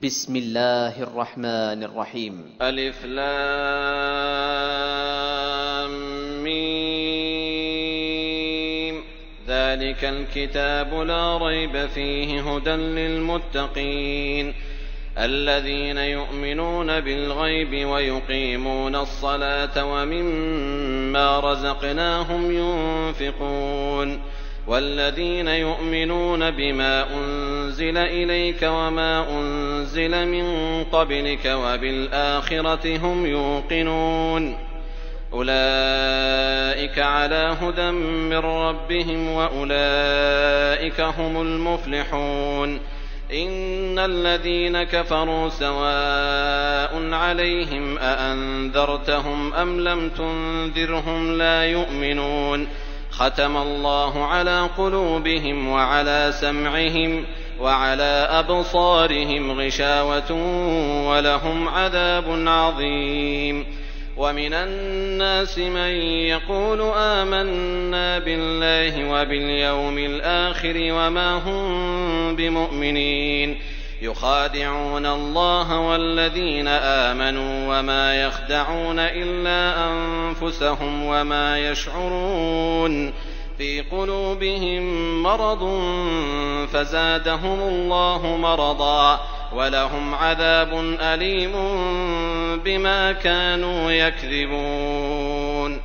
بسم الله الرحمن الرحيم. ألف لام ميم. ذلك الكتاب لا ريب فيه هدى للمتقين الذين يؤمنون بالغيب ويقيمون الصلاة ومما رزقناهم ينفقون والذين يؤمنون بما أنزل إليك وما أنزل من قبلك وبالآخرة هم يوقنون أولئك على هدى من ربهم وأولئك هم المفلحون. إن الذين كفروا سواء عليهم أأنذرتهم أم لم تنذرهم لا يؤمنون ختم الله على قلوبهم وعلى سمعهم وعلى أبصارهم غشاوة ولهم عذاب عظيم. ومن الناس من يقول آمنا بالله وباليوم الآخر وما هم بمؤمنين يخادعون الله والذين آمنوا وما يخدعون إلا أنفسهم وما يشعرون. في قلوبهم مرض فزادهم الله مرضا ولهم عذاب أليم بما كانوا يكذبون.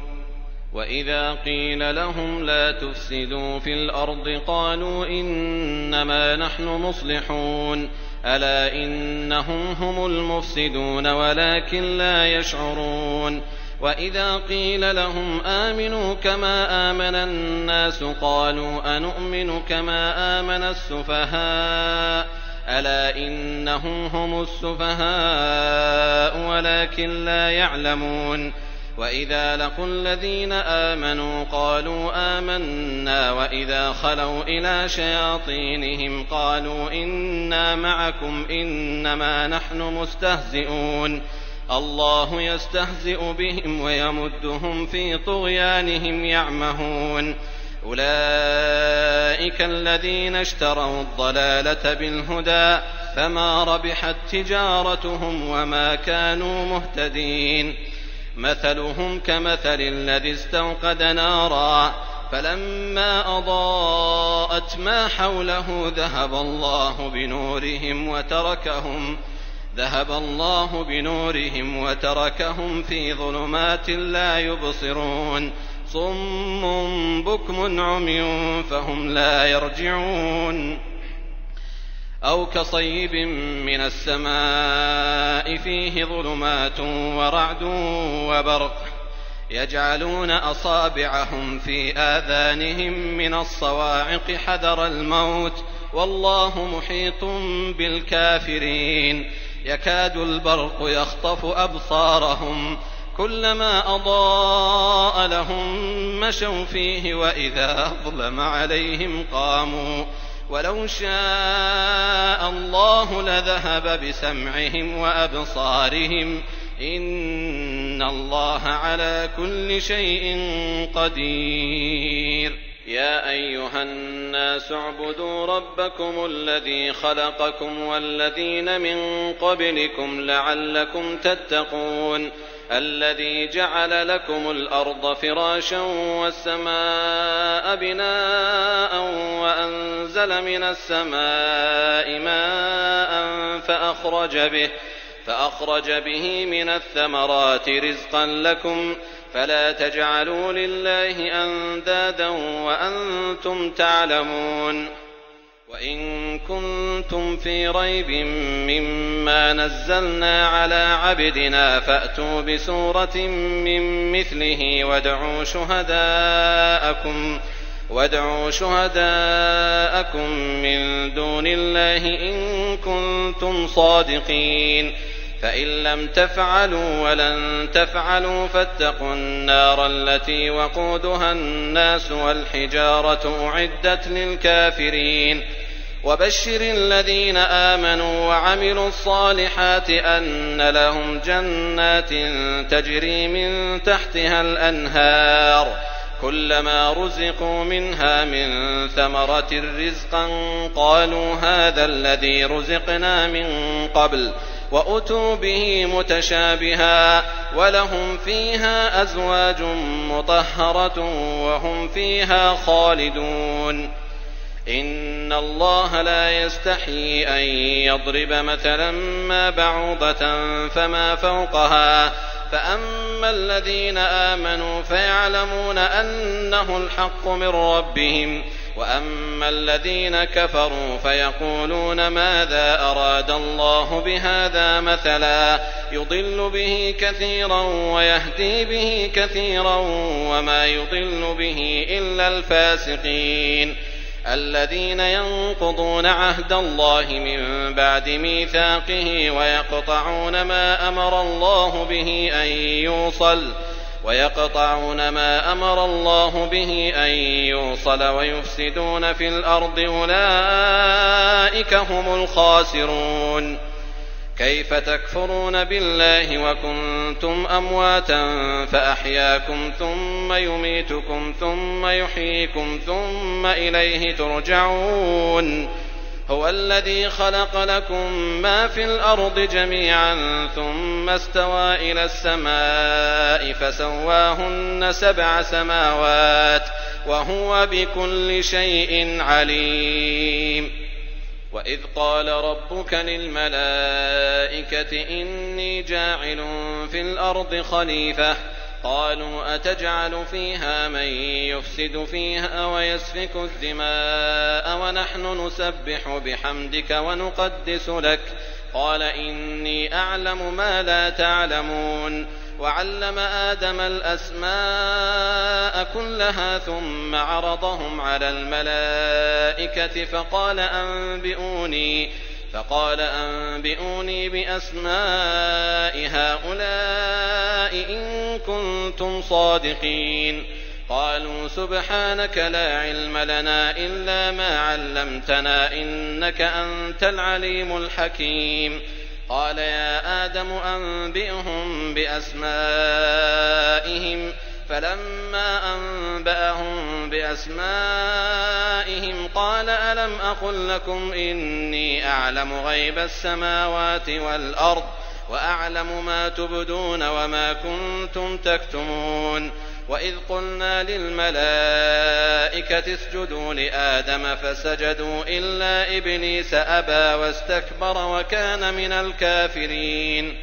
وإذا قيل لهم لا تفسدوا في الأرض قالوا إنما نحن مصلحون ألا إنهم هم المفسدون ولكن لا يشعرون. وإذا قيل لهم آمنوا كما آمن الناس قالوا أنؤمن كما آمن السفهاء ألا إنهم هم السفهاء ولكن لا يعلمون. وإذا لقوا الذين آمنوا قالوا آمنا وإذا خلوا إلى شياطينهم قالوا إنا معكم إنما نحن مستهزئون الله يستهزئ بهم ويمدهم في طغيانهم يعمهون. أولئك الذين اشتروا الضلالة بالهدى فما ربحت تجارتهم وما كانوا مهتدين. مثلهم كمثل الذي استوقد نارا فلما أضاءت ما حوله ذهب الله بنورهم وتركهم في ظلمات لا يبصرون صم بكم عمي فهم لا يرجعون. أو كصيب من السماء فيه ظلمات ورعد وبرق يجعلون أصابعهم في آذانهم من الصواعق حذر الموت والله محيط بالكافرين. يكاد البرق يخطف أبصارهم كلما أضاء لهم مشوا فيه وإذا أظلم عليهم قاموا ولو شاء الله لذهب بسمعهم وأبصارهم إن الله على كل شيء قدير. يا أيها الناس اعبدوا ربكم الذي خلقكم والذين من قبلكم لعلكم تتقون الذي جعل لكم الأرض فراشا والسماء بناء وأنزل من السماء ماء فأخرج به من الثمرات رزقا لكم فلا تجعلوا لله أندادا وأنتم تعلمون. وإن كنتم في ريب مما نزلنا على عبدنا فأتوا بسورة من مثله وادعوا شهداءكم من دون الله إن كنتم صادقين فإن لم تفعلوا ولن تفعلوا فاتقوا النار التي وقودها الناس والحجارة أعدت للكافرين. وبشر الذين آمنوا وعملوا الصالحات أن لهم جنات تجري من تحتها الأنهار كلما رزقوا منها من ثمرة رزقا قالوا هذا الذي رزقنا من قبل وأتوا به متشابها ولهم فيها أزواج مطهرة وهم فيها خالدون. إن الله لا يستحيي أن يضرب مثلا ما بعوضة فما فوقها فأما الذين آمنوا فيعلمون أنه الحق من ربهم وأما الذين كفروا فيقولون ماذا أراد الله بهذا مثلا يضل به كثيرا ويهدي به كثيرا وما يضل به إلا الفاسقين الذين ينقضون عهد الله من بعد ميثاقه ويقطعون ما أمر الله به أن يوصل ويفسدون في الأرض أولئك هم الخاسرون. كيف تكفرون بالله وكنتم أمواتا فأحياكم ثم يميتكم ثم يحييكم ثم إليه ترجعون. هو الذي خلق لكم ما في الأرض جميعا ثم استوى إلى السماء فسواهن 7 سماوات وهو بكل شيء عليم. وإذ قال ربك للملائكة إني جاعل في الأرض خليفة قالوا أتجعل فيها من يفسد فيها ويسفك الدماء ونحن نسبح بحمدك ونقدس لك قال إني أعلم ما لا تعلمون. وعلم آدم الأسماء كلها ثم عرضهم على الملائكة فقال أنبئوني بأسماء هؤلاء إن كنتم صادقين. قالوا سبحانك لا علم لنا إلا ما علمتنا إنك أنت العليم الحكيم. قال يا آدم أنبئهم بأسمائهم فلما أنبأهم بأسمائهم قال ألم أقل لكم إني أعلم غيب السماوات والأرض وأعلم ما تبدون وما كنتم تكتمون. وإذ قلنا للملائكة اسجدوا لآدم فسجدوا إلا إبليس أبى واستكبر وكان من الكافرين.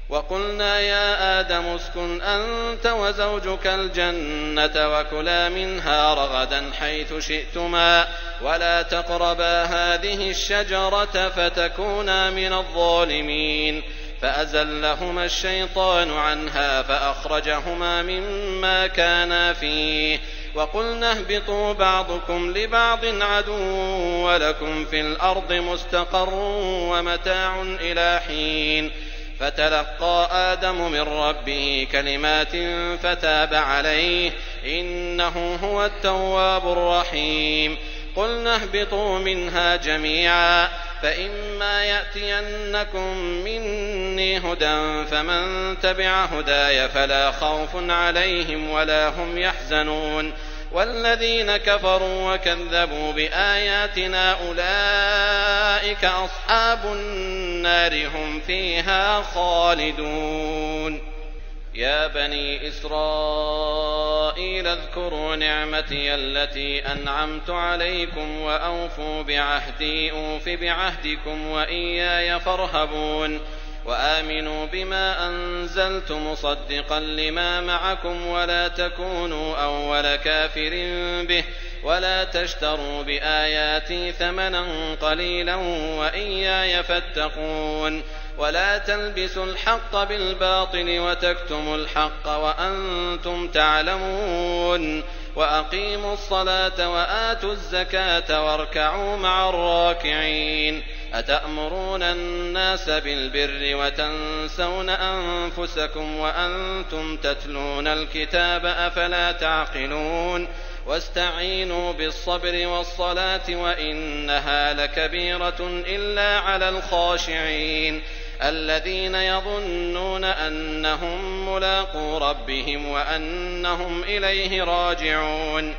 وقلنا يا آدم اسكن أنت وزوجك الجنة وكلا منها رغدا حيث شئتما ولا تقربا هذه الشجرة فتكونا من الظالمين. فأزلهما الشيطان عنها فأخرجهما مما كانا فيه وقلنا اهبطوا بعضكم لبعض عدو ولكم في الأرض مستقر ومتاع إلى حين. فتلقى آدم من ربه كلمات فتاب عليه إنه هو التواب الرحيم. قلنا اهبطوا منها جميعا فإما يأتينكم مني هدى فمن تبع هداي فلا خوف عليهم ولا هم يحزنون. والذين كفروا وكذبوا بآياتنا أولئك أصحاب النار هم فيها خالدون. يا بني إسرائيل اذكروا نعمتي التي أنعمت عليكم وأوفوا بعهدي أوف بعهدكم وإياي فارهبون. وآمنوا بما أنزلت مصدقا لما معكم ولا تكونوا أول كافر به ولا تشتروا بآياتي ثمنا قليلا وإياي فاتقون. ولا تلبسوا الحق بالباطل وتكتموا الحق وأنتم تعلمون. وأقيموا الصلاة وآتوا الزكاة واركعوا مع الراكعين. أتأمرون الناس بالبر وتنسون أنفسكم وأنتم تتلون الكتاب أفلا تعقلون. واستعينوا بالصبر والصلاة وإنها لكبيرة إلا على الخاشعين. الذين يظنون أنهم ملاقو ربهم وأنهم إليه راجعون.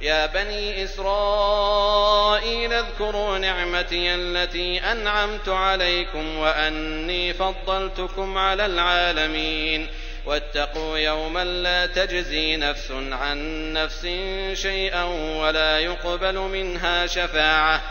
يا بني إسرائيل اذكروا نعمتي التي أنعمت عليكم وأني فضلتكم على العالمين. واتقوا يوما لا تجزي نفس عن نفس شيئا ولا يقبل منها شفاعة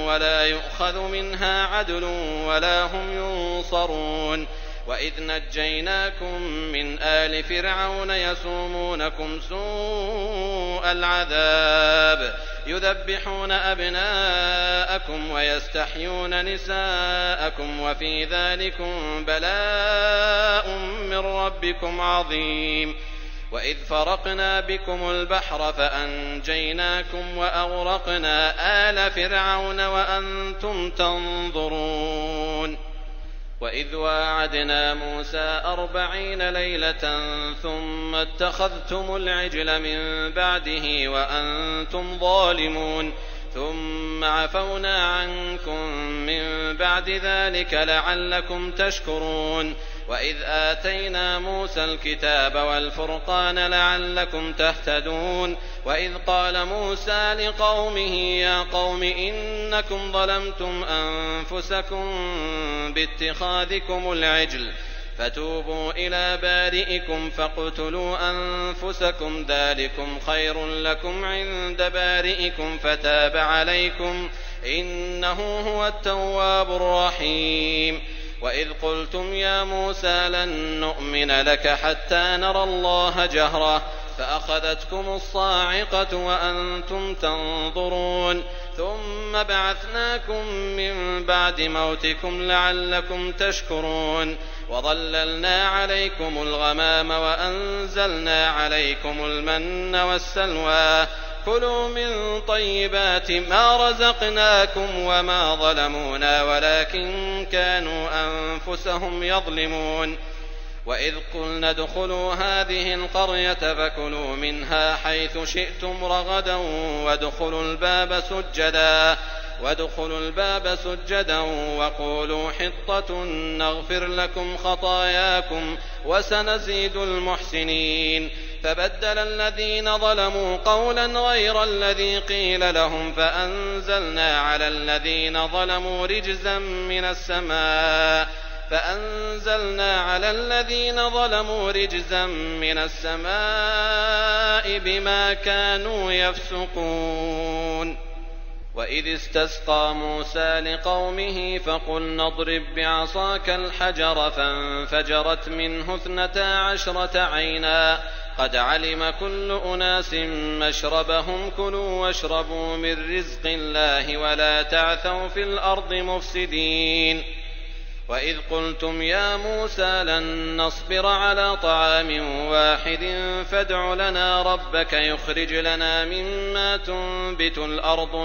ولا يؤخذ منها عدل ولا هم ينصرون. وإذ نجيناكم من آل فرعون يسومونكم سوء العذاب يذبحون أبناءكم ويستحيون نساءكم وفي ذلكم بلاء من ربكم عظيم. وإذ فرقنا بكم البحر فأنجيناكم وأغرقنا آل فرعون وأنتم تنظرون. وإذ واعدنا موسى 40 ليلة ثم اتخذتم العجل من بعده وأنتم ظالمون ثم عفونا عنكم من بعد ذلك لعلكم تشكرون. وإذ آتينا موسى الكتاب والفرقان لعلكم تهتدون. وإذ قال موسى لقومه يا قوم إنكم ظلمتم أنفسكم باتخاذكم العجل فتوبوا إلى بارئكم فاقتلوا أنفسكم ذلكم خير لكم عند بارئكم فتاب عليكم إنه هو التواب الرحيم. وإذ قلتم يا موسى لن نؤمن لك حتى نرى الله جهرة فأخذتكم الصاعقة وأنتم تنظرون ثم بعثناكم من بعد موتكم لعلكم تشكرون. وظللنا عليكم الغمام وأنزلنا عليكم المن والسلوى كلوا من طيبات ما رزقناكم وما ظلمونا ولكن كانوا أنفسهم يظلمون. وإذ قلنا ادخلوا هذه القرية فكلوا منها حيث شئتم رغدا وادخلوا الباب سجدا وقولوا حطة نغفر لكم خطاياكم وسنزيد المحسنين. فبدل الذين ظلموا قولا غير الذي قيل لهم فأنزلنا على الذين ظلموا رجزا من السماء بما كانوا يفسقون. وإذ استسقى موسى لقومه فقلنا اضرب بعصاك الحجر فانفجرت منه 12 عينا قد علم كل أناس مشربهم كلوا واشربوا من رزق الله ولا تعثوا في الأرض مفسدين. وإذ قلتم يا موسى لن نصبر على طعام واحد فادع لنا ربك يخرج لنا مما تنبت الأرض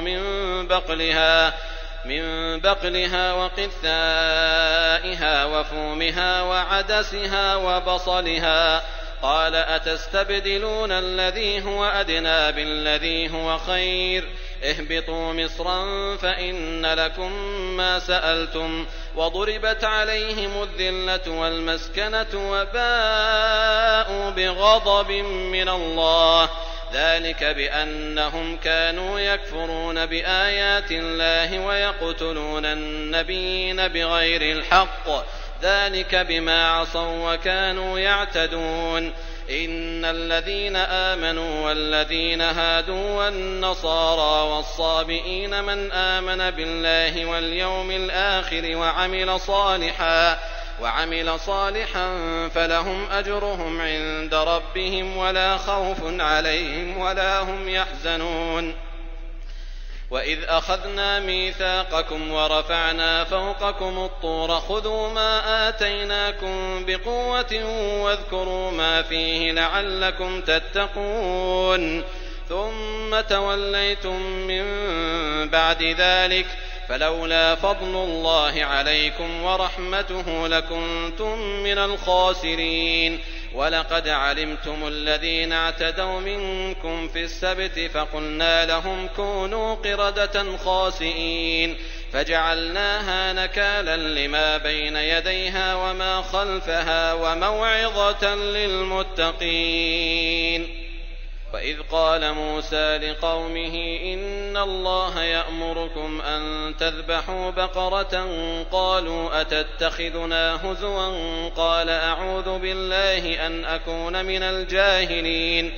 من بقلها وقثائها وفومها وعدسها وبصلها قال أتستبدلون الذي هو أدنى بالذي هو خير اهبطوا مصرا فإن لكم ما سألتم وضربت عليهم الذلة والمسكنة وباءوا بغضب من الله ذلك بأنهم كانوا يكفرون بآيات الله ويقتلون النبيين بغير الحق ذلك بما عصوا وكانوا يعتدون. إن الذين آمنوا والذين هادوا والنصارى والصابئين من آمن بالله واليوم الآخر وعمل صالحا فلهم أجرهم عند ربهم ولا خوف عليهم ولا هم يحزنون. وإذ أخذنا ميثاقكم ورفعنا فوقكم الطور خذوا ما آتيناكم بقوة واذكروا ما فيه لعلكم تتقون ثم توليتم من بعد ذلك فلولا فضل الله عليكم ورحمته لكنتم من الخاسرين. ولقد علمتم الذين اعتدوا منكم في السبت فقلنا لهم كونوا قردة خاسئين فجعلناها نكالا لما بين يديها وما خلفها وموعظة للمتقين. وإذ قال موسى لقومه إن الله يأمركم أن تذبحوا بقرة قالوا أتتخذنا هزوا قال أعوذ بالله أن أكون من الجاهلين.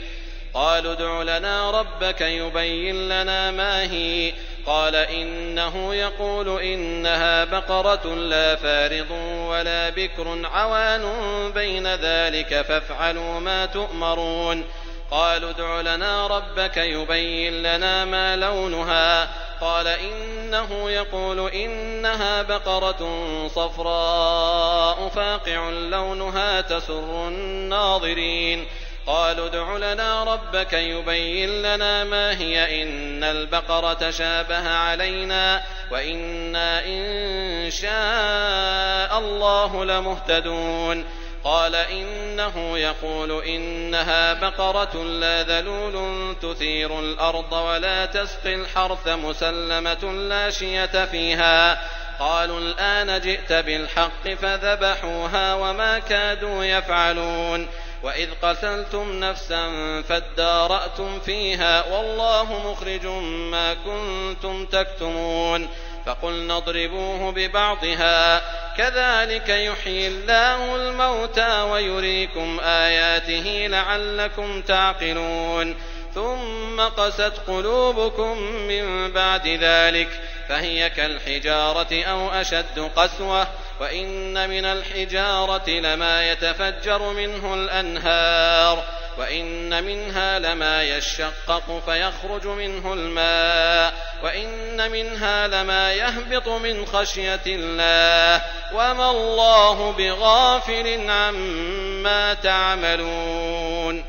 قالوا ادع لنا ربك يبين لنا ما هي قال إنه يقول إنها بقرة لا فارض ولا بكر عوان بين ذلك فافعلوا ما تؤمرون. قالوا ادع لنا ربك يبين لنا ما لونها قال إنه يقول إنها بقرة صفراء فاقع لونها تسر الناظرين. قالوا ادع لنا ربك يبين لنا ما هي إن البقرة شابه علينا وإنا إن شاء الله لمهتدون. قال إنه يقول إنها بقرة لا ذلول تثير الأرض ولا تسقي الحرث مسلمة لا شية فيها. قالوا الآن جئت بالحق فذبحوها وما كادوا يفعلون. وإذ قتلتم نفسا فادارأتم فيها والله مخرج ما كنتم تكتمون. فقلنا اضربوه ببعضها كذلك يحيي الله الموتى ويريكم آياته لعلكم تعقلون. ثم قست قلوبكم من بعد ذلك فهي كالحجارة أو أشد قسوة وإن من الحجارة لما يتفجر منه الأنهار وإن منها لما يشقق فيخرج منه الماء وإن منها لما يهبط من خشية الله وما الله بغافل عما تعملون.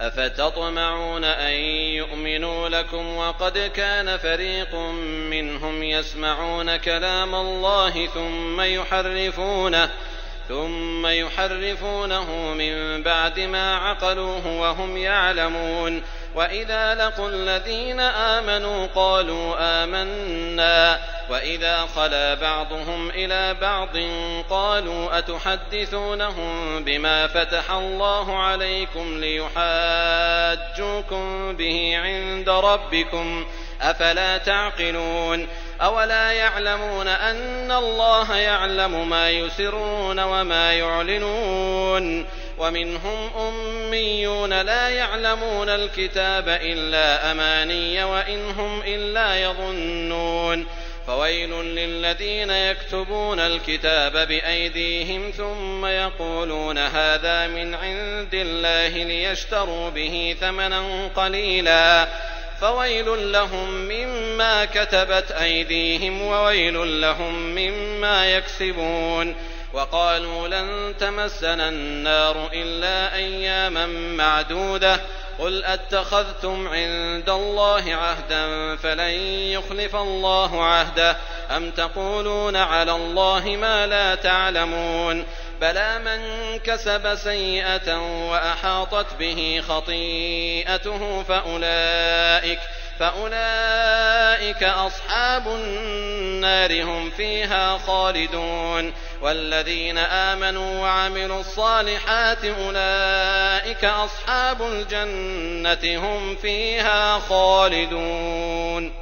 أفتطمعون أن يؤمنوا لكم وقد كان فريق منهم يسمعون كلام الله ثم يحرفونه من بعد ما عقلوه وهم يعلمون. وإذا لقوا الذين آمنوا قالوا آمنا وإذا خلا بعضهم إلى بعض قالوا أتحدثونهم بما فتح الله عليكم ليحاجوكم به عند ربكم أفلا تعقلون. أولا يعلمون أن الله يعلم ما يسرون وما يعلنون. ومنهم أميون لا يعلمون الكتاب إلا أماني وإن هم إلا يظنون. فويل للذين يكتبون الكتاب بأيديهم ثم يقولون هذا من عند الله ليشتروا به ثمنا قليلا فويل لهم مما كتبت أيديهم وويل لهم مما يكسبون. وقالوا لن تمسنا النار إلا أياما معدودة قل أتخذتم عند الله عهدا فلن يخلف الله عهده أم تقولون على الله ما لا تعلمون. بلى من كسب سيئة وأحاطت به خطيئته فأولئك أصحاب النار هم فيها خالدون. والذين آمنوا وعملوا الصالحات أولئك أصحاب الجنة هم فيها خالدون.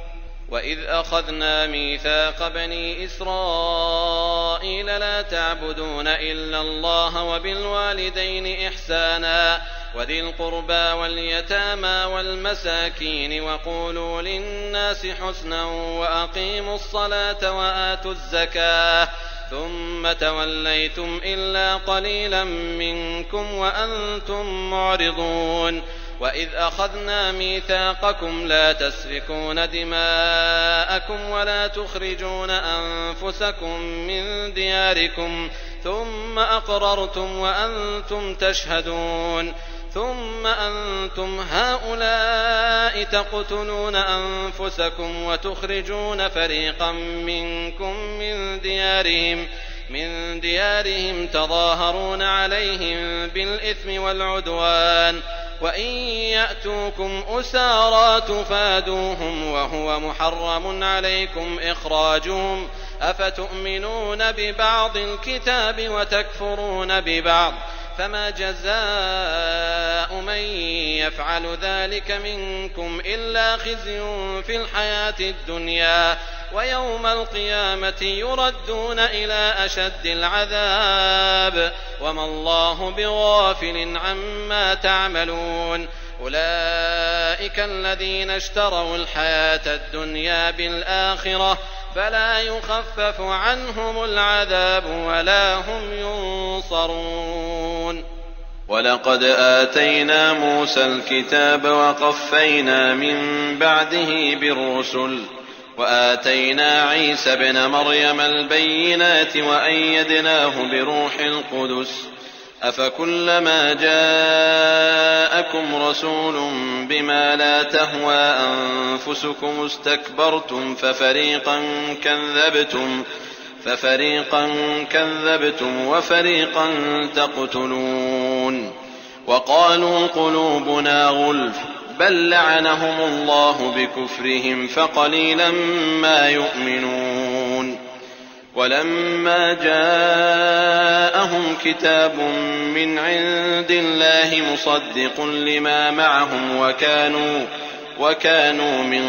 وإذ أخذنا ميثاق بني إسرائيل لا تعبدون إلا الله وبالوالدين إحسانا وذي القربى واليتامى والمساكين وقولوا للناس حسنا وأقيموا الصلاة وآتوا الزكاة ثم توليتم إلا قليلا منكم وأنتم معرضون. وإذ أخذنا ميثاقكم لا تسفكون دماءكم ولا تخرجون أنفسكم من دياركم ثم أقررتم وأنتم تشهدون. ثم أنتم هؤلاء تقتلون أنفسكم وتخرجون فريقا منكم من ديارهم تظاهرون عليهم بالإثم والعدوان وإن يأتوكم أسارى تفادوهم وهو محرم عليكم إخراجهم أفتؤمنون ببعض الكتاب وتكفرون ببعض فما جزاء من يفعل ذلك منكم إلا خزي في الحياة الدنيا ويوم القيامة يردون إلى أشد العذاب وما الله بغافل عما تعملون أولئك الذين اشتروا الحياة الدنيا بالآخرة فلا يخفف عنهم العذاب ولا هم ينصرون. ولقد آتينا موسى الكتاب وقفينا من بعده بالرسل وآتينا عيسى ابن مريم البينات وأيدناه بروح القدس أفكلما جاءكم رسول بما لا تهوى أنفسكم استكبرتم ففريقا كذبتم وفريقا تقتلون وقالوا قلوبنا غلف بل لعنهم الله بكفرهم فقليلا ما يؤمنون ولما جاءهم كتاب من عند الله مصدق لما معهم وكانوا من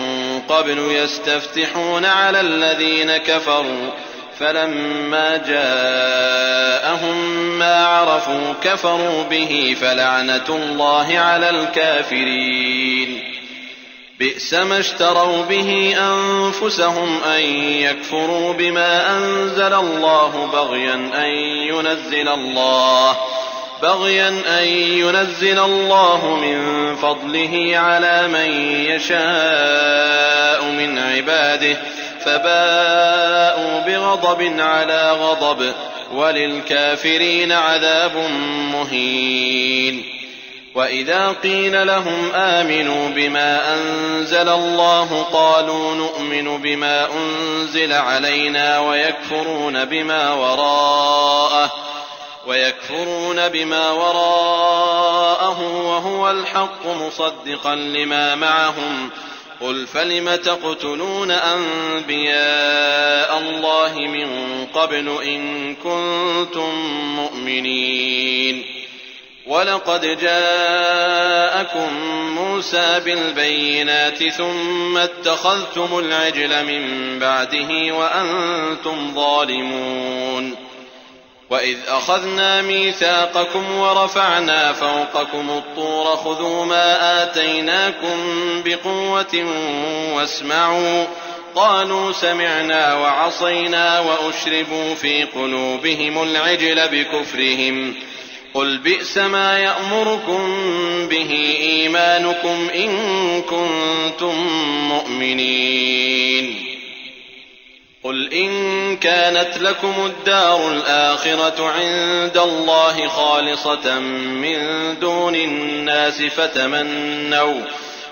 قبل يستفتحون على الذين كفروا فلما جاءهم ما عرفوا كفروا به فلعنة الله على الكافرين بئس ما اشتروا به أنفسهم أن يكفروا بما أنزل الله بغيا أن ينزل الله من فضله على من يشاء من عباده فباءوا بغضب على غضب وللكافرين عذاب مهين. وإذا قيل لهم آمنوا بما أنزل الله قالوا نؤمن بما أنزل علينا ويكفرون بما وراءه وهو الحق مصدقا لما معهم قل فلم تقتلون أنبياء الله من قبل إن كنتم مؤمنين ولقد جاءكم موسى بالبينات ثم اتخذتم العجل من بعده وأنتم ظالمون وإذ أخذنا ميثاقكم ورفعنا فوقكم الطور خذوا ما آتيناكم بقوة واسمعوا قالوا سمعنا وعصينا وأشربوا في قلوبهم العجل بكفرهم قل بئس ما يأمركم به إيمانكم إن كنتم مؤمنين قل إن كانت لكم الدار الآخرة عند الله خالصة من دون الناس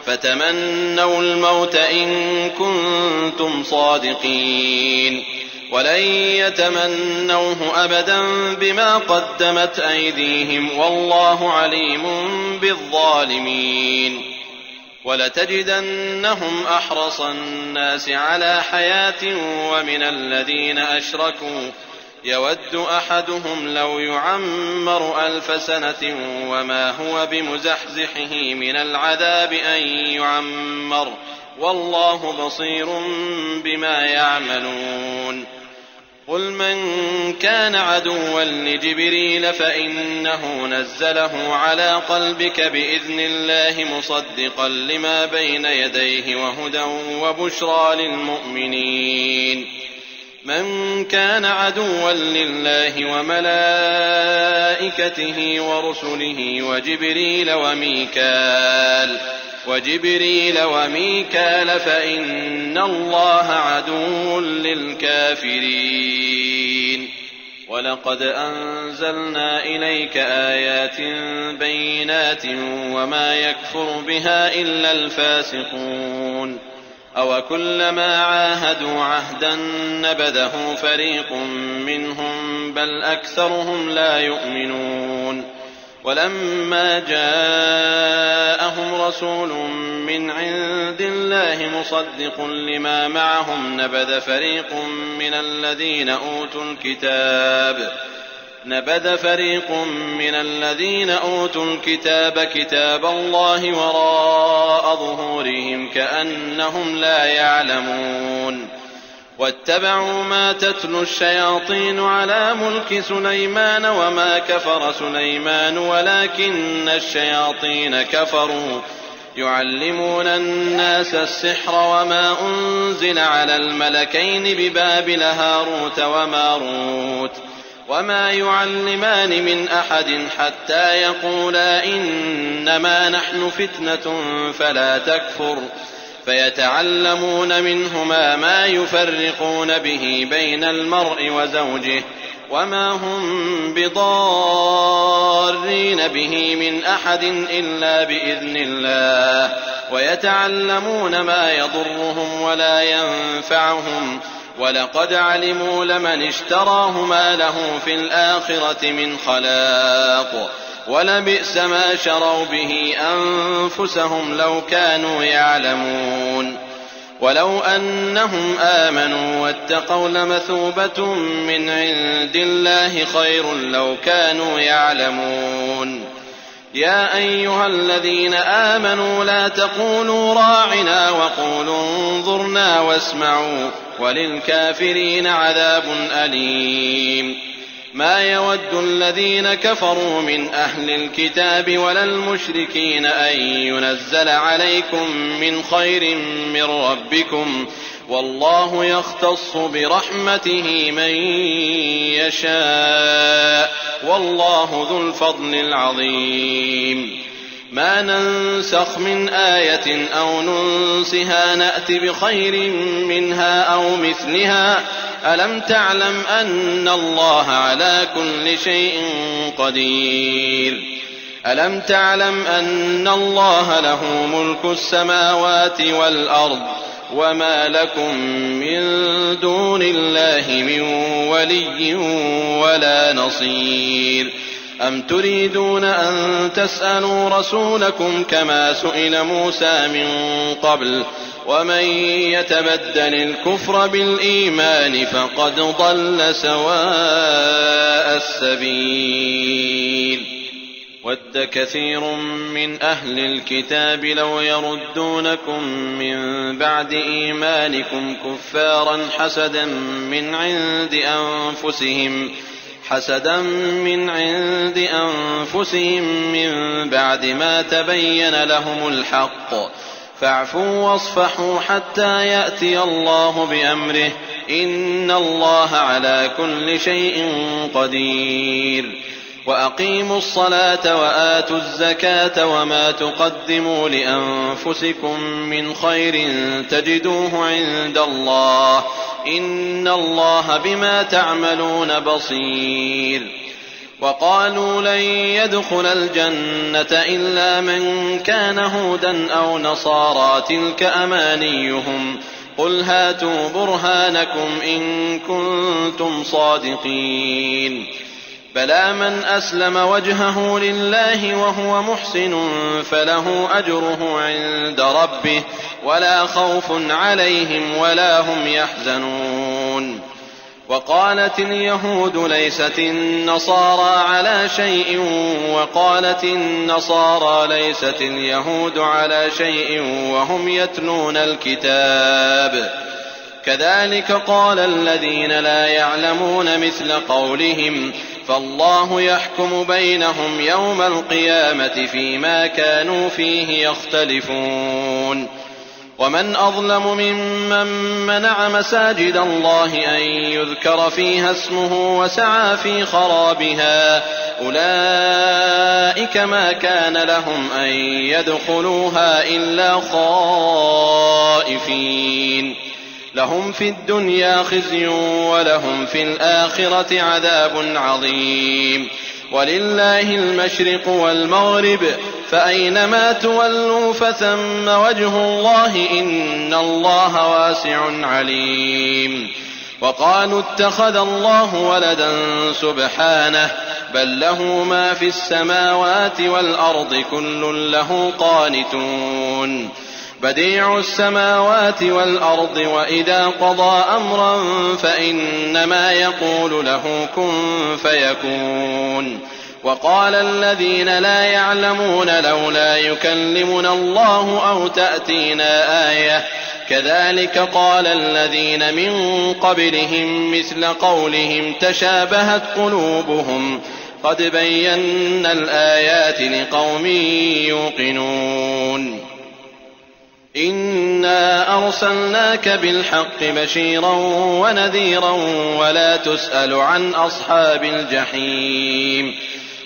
فتمنوا الموت إن كنتم صادقين ولن يتمنوه أبدا بما قدمت أيديهم والله عليم بالظالمين ولتجدنهم أحرص الناس على حياة ومن الذين أشركوا يود أحدهم لو يعمر 1000 سنة وما هو بمزحزحه من العذاب أن يعمر والله بصير بما يعملون قل من كان عدوا لجبريل فإنه نزله على قلبك بإذن الله مصدقا لما بين يديه وهدى وبشرى للمؤمنين من كان عدوا لله وملائكته ورسله وجبريل وميكال فإن الله عدو للكافرين ولقد أنزلنا إليك آيات بينات وما يكفر بها إلا الفاسقون أوكلما عاهدوا عهدا نبذه فريق منهم بل أكثرهم لا يؤمنون ولما جاءهم رسول من عند الله مصدق لما معهم نبذ فريق من الذين أوتوا الكتاب كتاب الله وراء ظهورهم كأنهم لا يعلمون واتبعوا ما تتلو الشياطين على ملك سليمان وما كفر سليمان ولكن الشياطين كفروا يعلمون الناس السحر وما أنزل على الملكين ببابل هاروت وماروت وما يعلمان من أحد حتى يقولا إنما نحن فتنة فلا تكفر فيتعلمون منهما ما يفرقون به بين المرء وزوجه وما هم بضارين به من أحد إلا بإذن الله ويتعلمون ما يضرهم ولا ينفعهم ولقد علموا لمن اشتراه ما له في الآخرة من خلاق ولبئس ما شروا به أنفسهم لو كانوا يعلمون ولو أنهم آمنوا واتقوا لمثوبة من عند الله خير لو كانوا يعلمون يا أيها الذين آمنوا لا تقولوا راعنا وقولوا انظرنا واسمعوا وللكافرين عذاب أليم ما يود الذين كفروا من أهل الكتاب ولا المشركين أن ينزل عليكم من خير من ربكم والله يختص برحمته من يشاء والله ذو الفضل العظيم ما ننسخ من آية أو ننسها نأت بخير منها أو مثلها ألم تعلم أن الله على كل شيء قدير ألم تعلم أن الله له ملك السماوات والأرض وما لكم من دون الله من ولي ولا نصير أم تريدون أن تسألوا رسولكم كما سئل موسى من قبل ومن يتبدل الكفر بالإيمان فقد ضل سواء السبيل ود كثير من أهل الكتاب لو يردونكم من بعد إيمانكم كفارا حسدا من عند أنفسهم من بعد ما تبين لهم الحق فاعفوا واصفحوا حتى يأتي الله بأمره إن الله على كل شيء قدير وأقيموا الصلاة وآتوا الزكاة وما تقدموا لأنفسكم من خير تجدوه عند الله إن الله بما تعملون بصير وقالوا لن يدخل الجنة إلا من كان هودا أو نصارى تلك أمانيهم قل هاتوا برهانكم إن كنتم صادقين بلى من أسلم وجهه لله وهو محسن فله أجره عند ربه ولا خوف عليهم ولا هم يحزنون وقالت اليهود ليست النصارى على شيء وقالت النصارى ليست اليهود على شيء وهم يتلون الكتاب كذلك قال الذين لا يعلمون مثل قولهم فالله يحكم بينهم يوم القيامة فيما كانوا فيه يختلفون ومن أظلم ممن منع مساجد الله أن يذكر فيها اسمه وسعى في خرابها أولئك ما كان لهم أن يدخلوها إلا خائفين لهم في الدنيا خزي ولهم في الآخرة عذاب عظيم ولله المشرق والمغرب فأينما تولوا فثم وجه الله إن الله واسع عليم وقالوا اتخذ الله ولدا سبحانه بل له ما في السماوات والأرض كل له قانتون بديع السماوات والأرض وإذا قضى أمرا فإنما يقول له كن فيكون وقال الذين لا يعلمون لولا يكلمنا الله أو تأتينا آية كذلك قال الذين من قبلهم مثل قولهم تشابهت قلوبهم قد بينا الآيات لقوم يوقنون إنا أرسلناك بالحق بشيرا ونذيرا ولا تسأل عن أصحاب الجحيم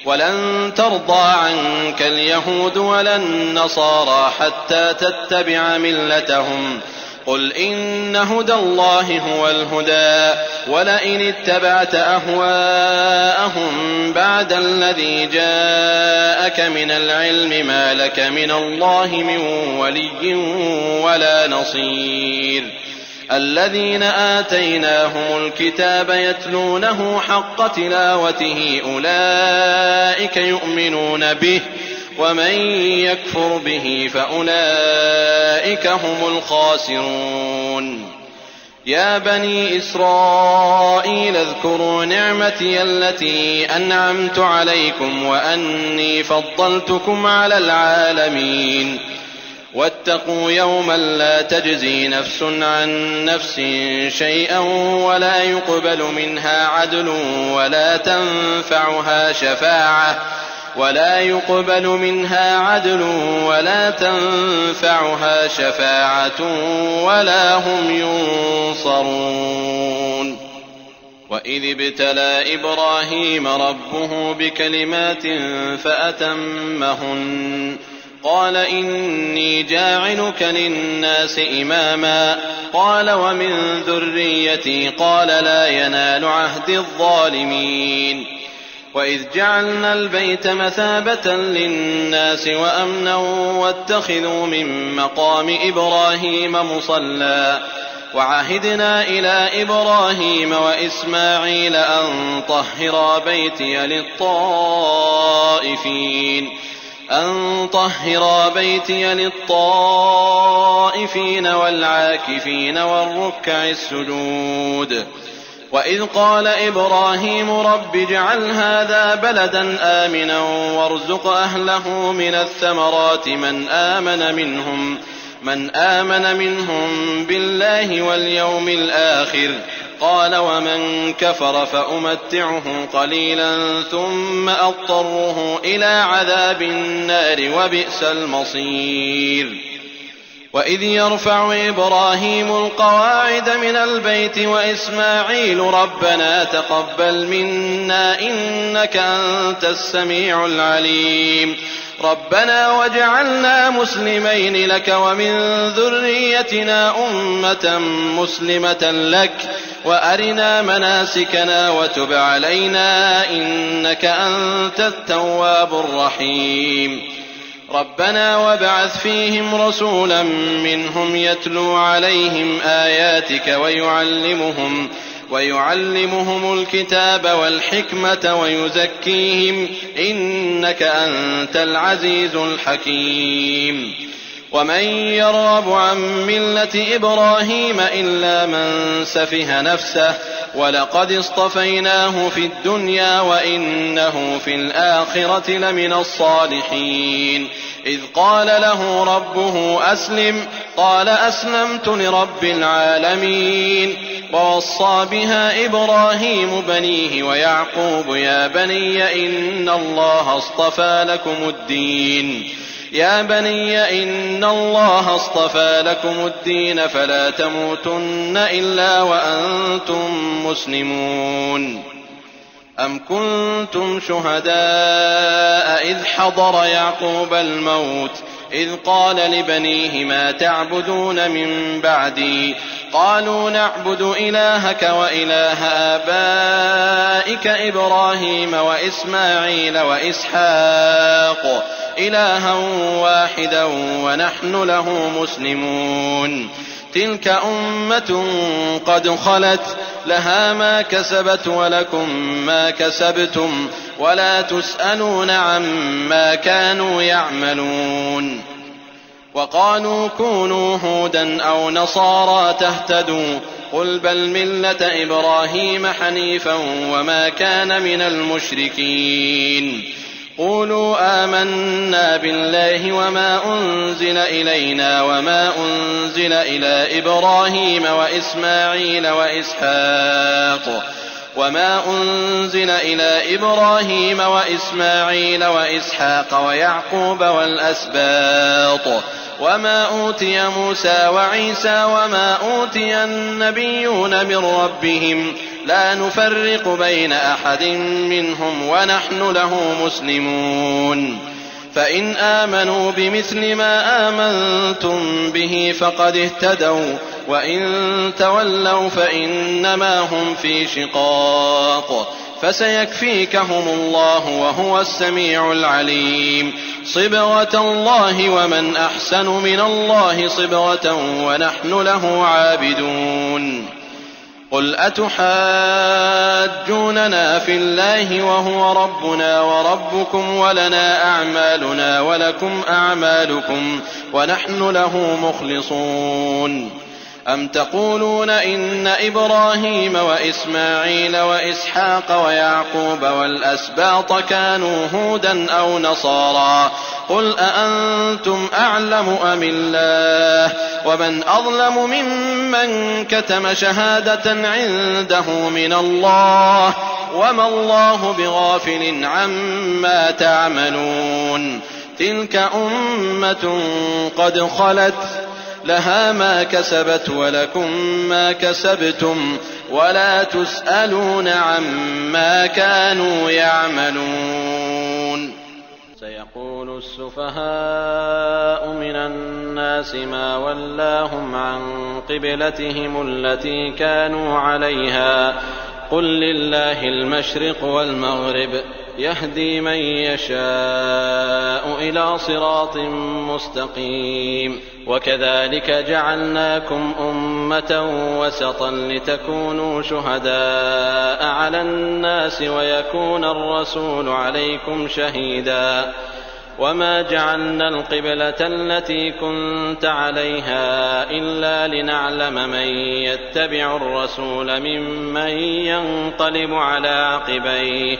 ولن ترضى عنك اليهود ولا النصارى حتى تتبع ملتهم قل إن هدى الله هو الهدى ولئن اتبعت أهواءهم بعد الذي جاءك من العلم ما لك من الله من ولي ولا نصير الذين آتيناهم الكتاب يتلونه حق تلاوته أولئك يؤمنون به ومن يكفر به فأولئك هم الخاسرون يا بني إسرائيل اذكروا نعمتي التي أنعمت عليكم وأني فضلتكم على العالمين واتقوا يوما لا تجزي نفس عن نفس شيئا ولا يقبل منها عدل ولا تنفعها شفاعة ولا هم ينصرون وإذ ابتلى إبراهيم ربه بكلمات فأتمهن قال إني جاعلك للناس إماما قال ومن ذريتي قال لا ينال عهد الظالمين وإذ جعلنا البيت مثابة للناس وأمنا واتخذوا من مقام إبراهيم مصلى وعهدنا إلى إبراهيم وإسماعيل أن طهرا بيتي للطائفين والعاكفين والركع السجود وإذ قال إبراهيم رب اجعل هذا بلدا آمنا وارزق أهله من الثمرات من آمن منهم بالله واليوم الآخر قال ومن كفر فأمتعه قليلا ثم أضطره إلى عذاب النار وبئس المصير وإذ يرفع إبراهيم القواعد من البيت وإسماعيل ربنا تقبل منا إنك أنت السميع العليم ربنا واجعلنا مسلمين لك ومن ذريتنا أمة مسلمة لك وأرنا مناسكنا وتب علينا إنك أنت التواب الرحيم ربنا وابعث فيهم رسولا منهم يتلو عليهم آياتك ويعلمهم الكتاب والحكمة ويزكيهم إنك أنت العزيز الحكيم ومن يرغب عن ملة إبراهيم إلا من سفه نفسه ولقد اصطفيناه في الدنيا وإنه في الآخرة لمن الصالحين إذ قال له ربه أسلم قال أسلمت لرب العالمين ووصى بها إبراهيم بنيه ويعقوب يا بني إن الله اصطفى لكم الدين فلا تموتن إلا وأنتم مسلمون أم كنتم شهداء إذ حضر يعقوب الموت إذ قال لبنيه ما تعبدون من بعدي قالوا نعبد إلهك وإله آبائك إبراهيم وإسماعيل وإسحاق إلها واحدا ونحن له مسلمون تلك أمة قد خلت لها ما كسبت ولكم ما كسبتم ولا تسألون عما كانوا يعملون. وقالوا كونوا هودا أو نصارى تهتدوا قل بل ملة إبراهيم حنيفا وما كان من المشركين. قولوا آمنا بالله وما أنزل إلينا وما أنزل إلى إبراهيم وإسماعيل وإسحاق ويعقوب والأسباط وما أوتي موسى وعيسى وما أوتي النبيون من ربهم لا نفرق بين أحد منهم ونحن له مسلمون. فإن آمنوا بمثل ما آمنتم به فقد اهتدوا وإن تولوا فإنما هم في شقاق فسيكفيكهم الله وهو السميع العليم. صبغة الله ومن أحسن من الله صبغة ونحن له عابدون. قل أتحاجوننا في الله وهو ربنا وربكم ولنا أعمالنا ولكم أعمالكم ونحن له مخلصون. أم تقولون إن إبراهيم وإسماعيل وإسحاق ويعقوب والأسباط كانوا هودا أو نصارى قل أأنتم أعلم أم الله ومن أظلم ممن كتم شهادة عنده من الله وما الله بغافل عما تعملون. تلك أمة قد خلت لها ما كسبت ولكم ما كسبتم ولا تسألون عما كانوا يعملون. سيقول السفهاء من الناس ما ولاهم عن قبلتهم التي كانوا عليها قل لله المشرق والمغرب يهدي من يشاء إلى صراط مستقيم. وكذلك جعلناكم أمة وسطا لتكونوا شهداء على الناس ويكون الرسول عليكم شهيدا. وما جعلنا القبلة التي كنت عليها إلا لنعلم من يتبع الرسول ممن ينقلب على عقبيه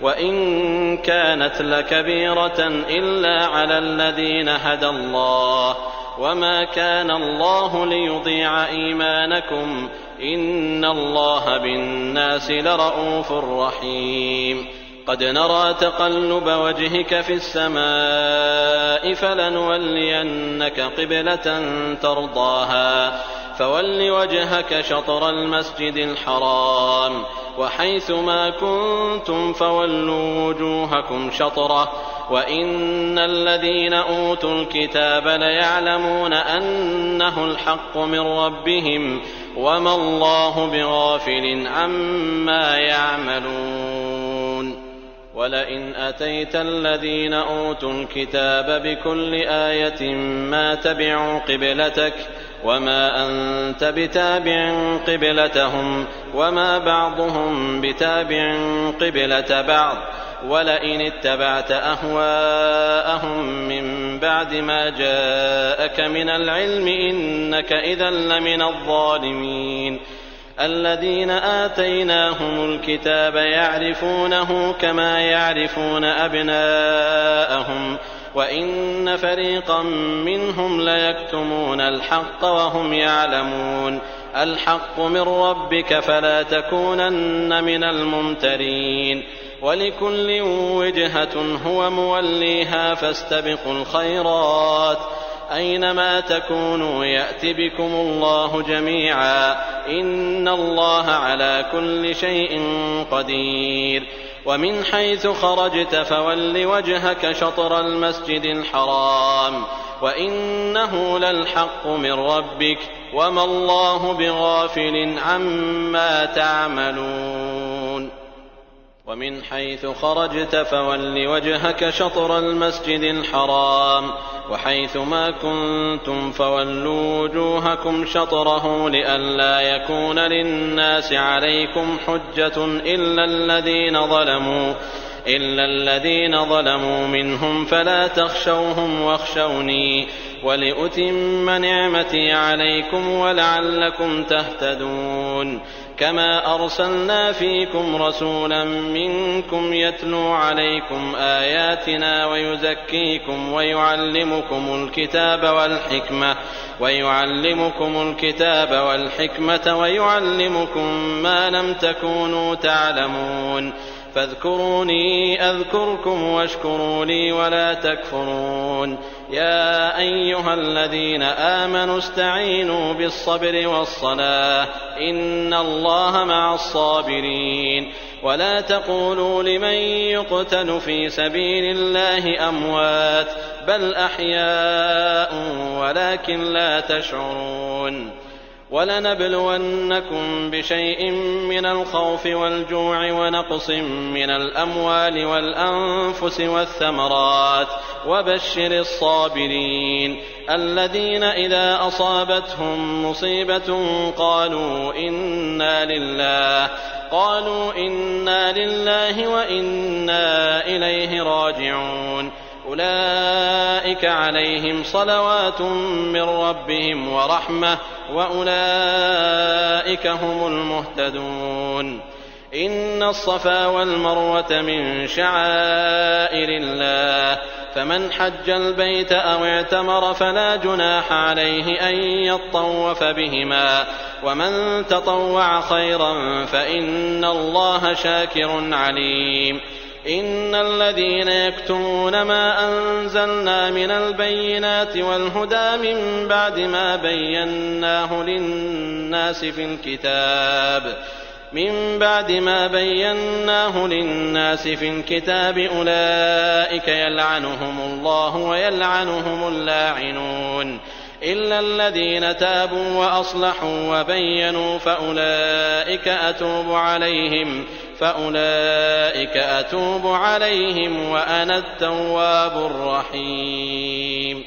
وإن كانت لكبيرة إلا على الذين هدى الله وما كان الله ليضيع إيمانكم إن الله بالناس لرءوف رحيم. قد نرى تقلب وجهك في السماء فلنولينك قبلة ترضاها فول وجهك شطر المسجد الحرام وحيث ما كنتم فولوا وجوهكم شطره وإن الذين أوتوا الكتاب ليعلمون أنه الحق من ربهم وما الله بغافل عما يعملون. ولئن أتيت الذين أوتوا الكتاب بكل آية ما تبعوا قبلتك وما أنت بتابع قبلتهم وما بعضهم بتابع قبلة بعض ولئن اتبعت أهواءهم من بعد ما جاءك من العلم إنك إذا لمن الظالمين. الذين آتيناهم الكتاب يعرفونه كما يعرفون أبناءهم وإن فريقا منهم ليكتمون الحق وهم يعلمون. الحق من ربك فلا تكونن من الممترين. ولكل وجهة هو موليها فاستبقوا الخيرات أينما تكونوا يأت بكم الله جميعا إن الله على كل شيء قدير. ومن حيث خرجت فول وجهك شطر المسجد الحرام وإنه للحق من ربك وما الله بغافل عما تعملون. ومن حيث خرجت فول وجهك شطر المسجد الحرام وحيث ما كنتم فولوا وجوهكم شطره لئلا يكون للناس عليكم حجة إلا إلا الذين ظلموا منهم فلا تخشوهم واخشوني ولأتم نعمتي عليكم ولعلكم تهتدون كما أرسلنا فيكم رسولا منكم يتلو عليكم آياتنا ويزكيكم ويعلمكم الكتاب والحكمة ويعلمكم ما لم تكونوا تعلمون فاذكروني أذكركم واشكروا لي ولا تكفرون يا أيها الذين آمنوا استعينوا بالصبر والصلاة إن الله مع الصابرين ولا تقولوا لمن يقتل في سبيل الله أموات بل أحياء ولكن لا تشعرون ولنبلونكم بشيء من الخوف والجوع ونقص من الأموال والأنفس والثمرات وبشر الصابرين الذين إذا أصابتهم مصيبة قالوا إنا لله وإنا إليه راجعون أولئك عليهم صلوات من ربهم ورحمة وأولئك هم المهتدون إن الصفا والمروة من شعائر الله فمن حج البيت أو اعتمر فلا جناح عليه أن يطوف بهما ومن تطوع خيرا فإن الله شاكر عليم إن الذين يكتمون ما أنزلنا من البينات والهدى من بعد ما بيناه للناس في الكتاب أولئك يلعنهم الله ويلعنهم اللاعنون إلا الذين تابوا وأصلحوا وبينوا فأولئك أتوب عليهم وأنا التواب الرحيم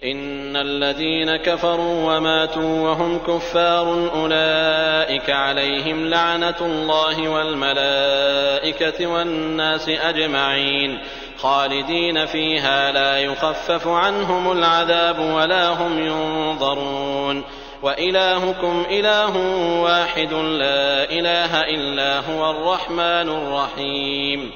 إن الذين كفروا وماتوا وهم كفار أولئك عليهم لعنة الله والملائكة والناس أجمعين خالدين فيها لا يخفف عنهم العذاب ولا هم ينظرون وإلهكم إله واحد لا إله إلا هو الرحمن الرحيم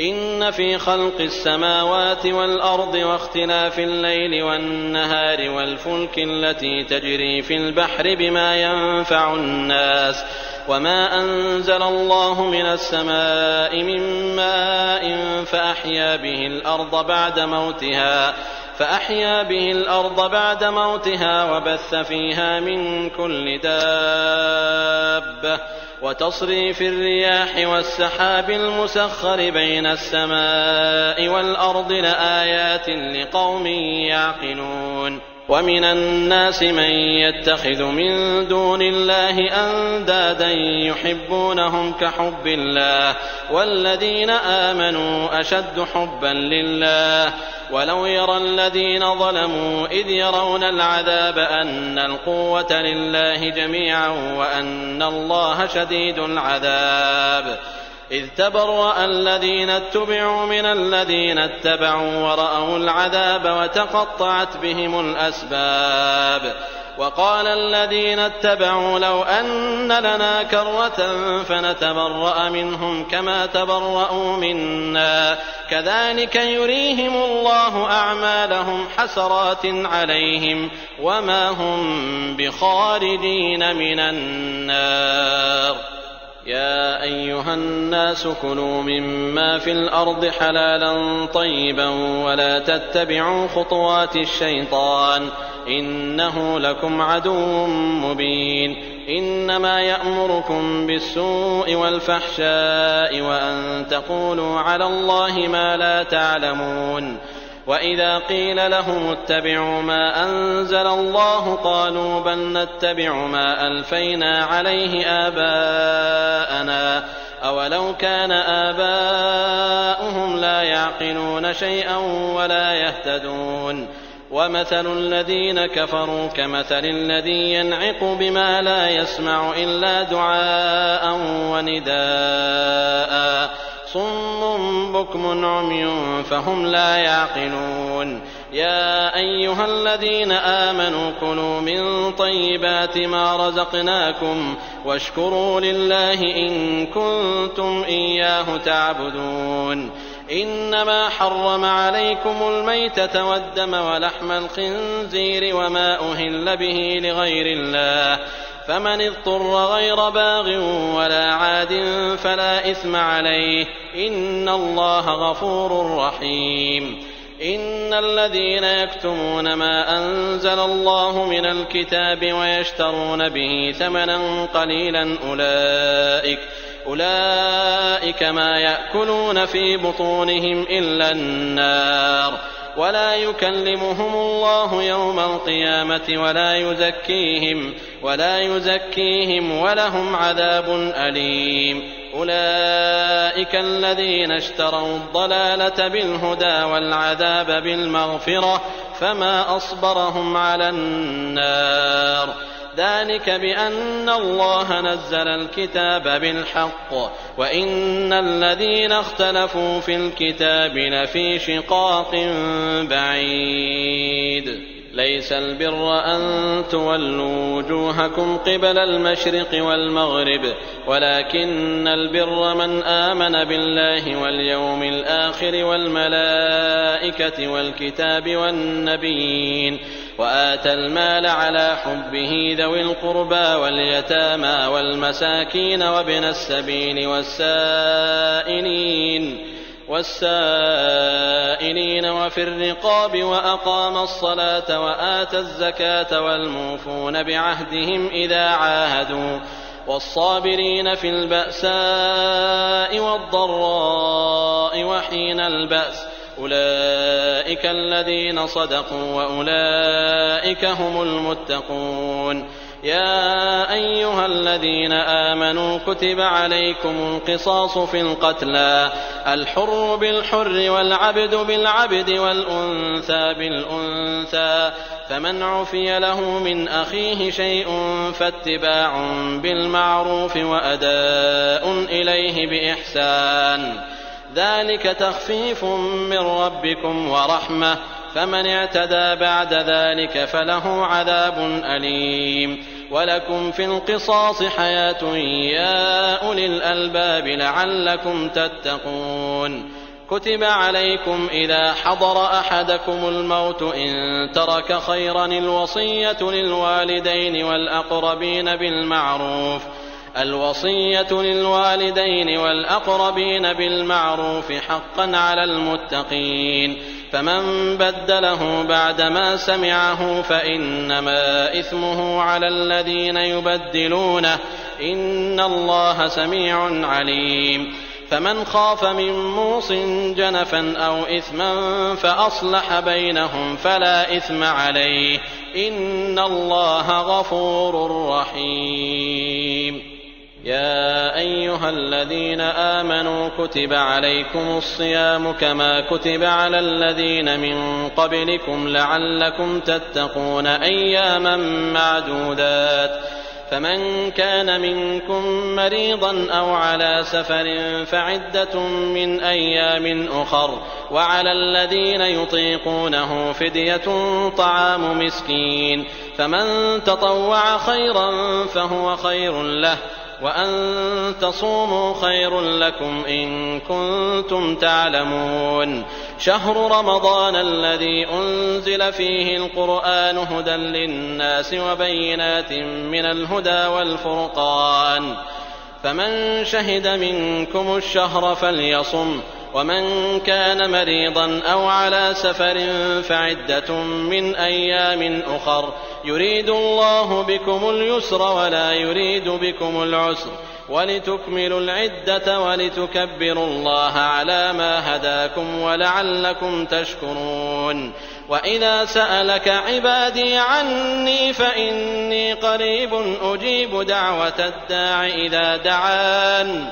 إن في خلق السماوات والأرض واختلاف الليل والنهار والفلك التي تجري في البحر بما ينفع الناس وما أنزل الله من السماء من ماء فأحيا به الأرض بعد موتها وبث فيها من كل دابة وتصريف الرياح والسحاب المسخر بين السماء والأرض لآيات لقوم يعقلون ومن الناس من يتخذ من دون الله أندادا يحبونهم كحب الله والذين آمنوا أشد حبا لله ولو يرى الذين ظلموا إذ يرون العذاب أن القوة لله جميعا وأن الله شديد العذاب إذ تبرأ الذين اتبعوا من الذين اتبعوا ورأوا العذاب وتقطعت بهم الأسباب وقال الذين اتبعوا لو أن لنا كرة فنتبرأ منهم كما تبرأوا منا كذلك يريهم الله أعمالهم حسرات عليهم وما هم بخارجين من النار يا أيها الناس كلوا مما في الأرض حلالا طيبا ولا تتبعوا خطوات الشيطان إنه لكم عدو مبين إنما يأمركم بالسوء والفحشاء وأن تقولوا على الله ما لا تعلمون وإذا قيل لهم اتبعوا ما أنزل الله قالوا بل نتبع ما ألفينا عليه آباءنا أولو كان آباؤهم لا يعقلون شيئا ولا يهتدون ومثل الذين كفروا كمثل الذي ينعق بما لا يسمع إلا دعاء ونداء صم بكم عمي فهم لا يعقلون يا أيها الذين آمنوا كلوا من طيبات ما رزقناكم واشكروا لله إن كنتم إياه تعبدون إنما حرم عليكم الميتة والدم ولحم الخنزير وما أهل به لغير الله فمن اضطر غير باغ ولا عاد فلا إثم عليه إن الله غفور رحيم إن الذين يكتمون ما أنزل الله من الكتاب ويشترون به ثمنا قليلا أولئك ما يأكلون في بطونهم إلا النار ولا يكلمهم الله يوم القيامة ولا يزكيهم ولهم عذاب أليم أولئك الذين اشتروا الضلالة بالهدى والعذاب بالمغفرة فما أصبرهم على النار ذلك بأن الله نزل الكتاب بالحق وإن الذين اختلفوا في الكتاب لفي شقاق بعيد ليس البر أن تولوا وجوهكم قبل المشرق والمغرب ولكن البر من آمن بالله واليوم الآخر والملائكة والكتاب والنبيين وآتى المال على حبه ذوي القربى واليتامى والمساكين وابن السبيل والسائلين وفي الرقاب وأقام الصلاة وآتى الزكاة والموفون بعهدهم إذا عاهدوا والصابرين في البأساء والضراء وحين البأس أولئك الذين صدقوا وأولئك هم المتقون يا أيها الذين آمنوا كتب عليكم القصاص في القتلى الحر بالحر والعبد بالعبد والأنثى بالأنثى فمن عفي له من أخيه شيء فاتباع بالمعروف وأداء إليه بإحسان ذلك تخفيف من ربكم ورحمة فمن اعتدى بعد ذلك فله عذاب أليم ولكم في القصاص حياة يا أولي الألباب لعلكم تتقون كتب عليكم إذا حضر أحدكم الموت إن ترك خيرا الوصية للوالدين والأقربين بالمعروف حقا على المتقين فمن بدله بعدما سمعه فإنما إثمه على الذين يبدلونه إن الله سميع عليم فمن خاف من موص جنفا أو إثما فأصلح بينهم فلا إثم عليه إن الله غفور رحيم يا أيها الذين آمنوا كتب عليكم الصيام كما كتب على الذين من قبلكم لعلكم تتقون أياما معدودات فمن كان منكم مريضا أو على سفر فعدة من أيام أخر وعلى الذين يطيقونه فدية طعام مسكين فمن تطوع خيرا فهو خير له وأن تصوموا خير لكم إن كنتم تعلمون شهر رمضان الذي أنزل فيه القرآن هدى للناس وبينات من الهدى والفرقان فمن شهد منكم الشهر فليصم ومن كان مريضا أو على سفر فعدة من أيام أخر يريد الله بكم اليسر ولا يريد بكم العسر ولتكملوا العدة ولتكبروا الله على ما هداكم ولعلكم تشكرون وإذا سألك عبادي عني فإني قريب أجيب دعوة الداع إذا دعان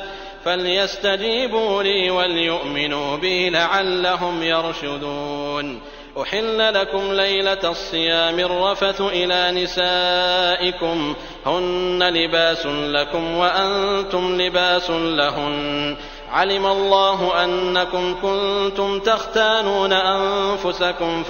فليستجيبوا لي وليؤمنوا بي لعلهم يرشدون أحل لكم ليلة الصيام الرفث إلى نسائكم هن لباس لكم وأنتم لباس لهن علم الله أنكم كنتم تختانون أنفسكم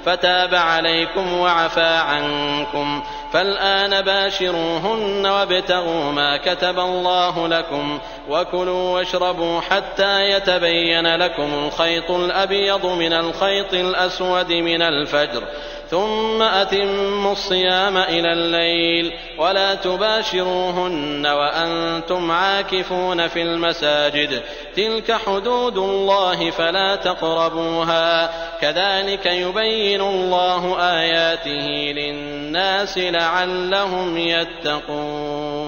فتاب عليكم وعفى عنكم، فالآن باشروهن وابتغوا ما كتب الله لكم، وكلوا واشربوا حتى يتبين لكم الخيط الأبيض من الخيط الأسود من الفجر، ثم أتموا الصيام إلى الليل، ولا تباشروهن وأنتم عاكفون في المساجد، تلك حدود الله فلا تقربوها، كذلك يبين الله آياته للناس لعلهم يتقون.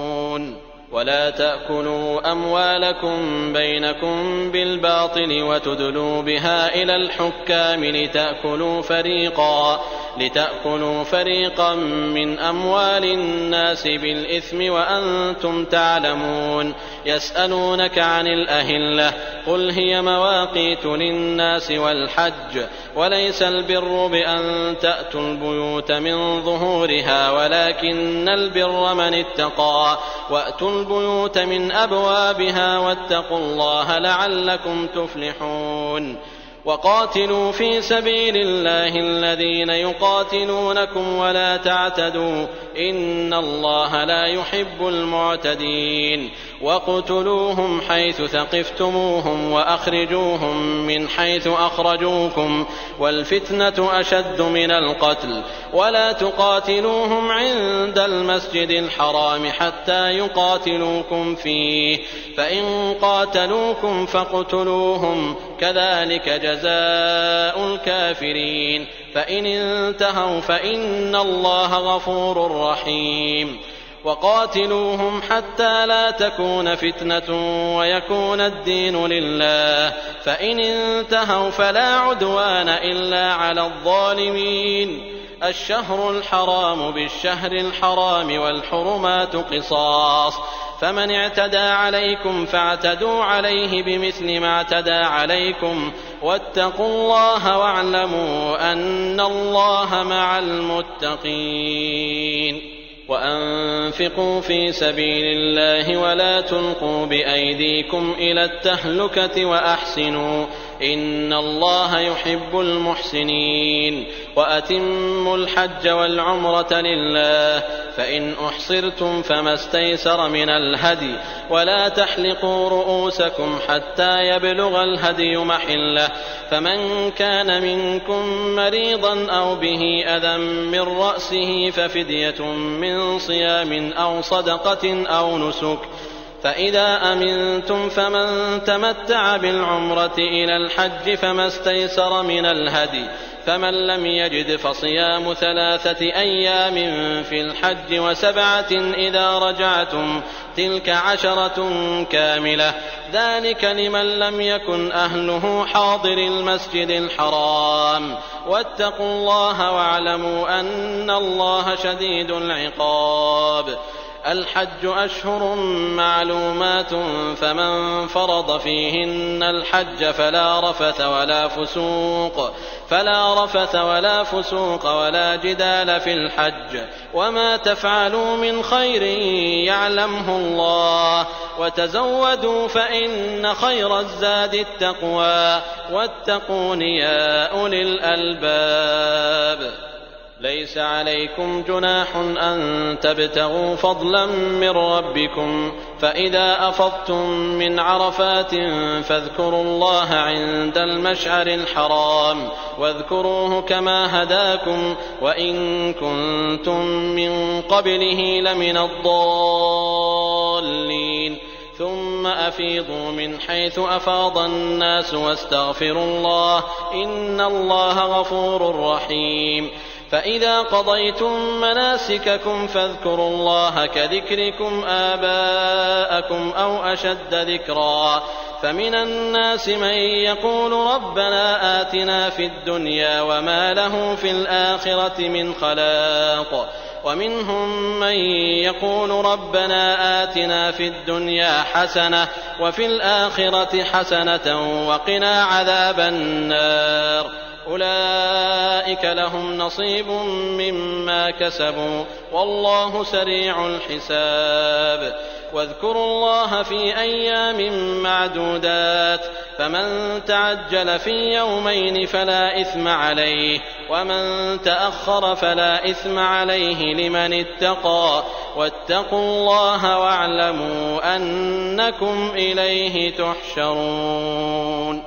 ولا تأكلوا أموالكم بينكم بالباطل وتدلوا بها إلى الحكام لتأكلوا فريقا من أموال الناس بالإثم وأنتم تعلمون. يسألونك عن الأهلة، قل هي مواقيت للناس والحج، وليس البر بأن تأتوا البيوت من ظهورها، ولكن البر من اتقى، وأتوا البيوت من أبوابها، واتقوا الله لعلكم تفلحون. وقاتلوا في سبيل الله الذين يقاتلونكم ولا تعتدوا، إن الله لا يحب المعتدين. واقتلوهم حيث ثقفتموهم وأخرجوهم من حيث أخرجوكم، والفتنة أشد من القتل. ولا تقاتلوهم عند المسجد الحرام حتى يقاتلوكم فيه، فإن قاتلوكم فاقتلوهم، كذلك جزاء الكافرين. فإن انتهوا فإن الله غفور رحيم. وقاتلوهم حتى لا تكون فتنة ويكون الدين لله، فإن انتهوا فلا عدوان إلا على الظالمين. الشهر الحرام بالشهر الحرام والحرمات قصاص، فمن اعتدى عليكم فاعتدوا عليه بمثل ما اعتدى عليكم، واتقوا الله واعلموا أن الله مع المتقين. وأنفقوا في سبيل الله ولا تلقوا بأيديكم إلى التهلكة وأحسنوا، إن الله يحب المحسنين. وأتموا الحج والعمرة لله، فإن أحصرتم فما استيسر من الهدي، ولا تحلقوا رؤوسكم حتى يبلغ الهدي محله، فمن كان منكم مريضا أو به أذى من رأسه ففدية من صيام أو صدقة أو نسك، فإذا أمنتم فمن تمتع بالعمرة إلى الحج فما استيسر من الهدي، فمن لم يجد فصيام 3 أيام في الحج و7 إذا رجعتم، تلك 10 كاملة، ذلك لمن لم يكن أهله حاضر المسجد الحرام. واتقوا الله واعلموا أن الله شديد العقاب. الحج أشهر معلومات، فمن فرض فيهن الحج فلا رفث ولا فسوق ولا جدال في الحج، وما تفعلوا من خير يعلمه الله، وتزودوا فإن خير الزاد التقوى، واتقون يا أولي الألباب. ليس عليكم جناح أن تبتغوا فضلا من ربكم، فإذا أفضتم من عرفات فاذكروا الله عند المشعر الحرام، واذكروه كما هداكم، وإن كنتم من قبله لمن الضالين. ثم أفيضوا من حيث أفاض الناس واستغفروا الله، إن الله غفور رحيم. فإذا قضيتم مناسككم فاذكروا الله كذكركم آباءكم أو أشد ذكرا، فمن الناس من يقول ربنا آتنا في الدنيا وما له في الآخرة من خلاق، ومنهم من يقول ربنا آتنا في الدنيا حسنة وفي الآخرة حسنة وقنا عذاب النار. أولئك لهم نصيب مما كسبوا والله سريع الحساب. واذكروا الله في أيام معدودات فمن تعجل في يومين فلا إثم عليه ومن تأخر فلا إثم عليه لمن اتقى واتقوا الله واعلموا أنكم إليه تحشرون.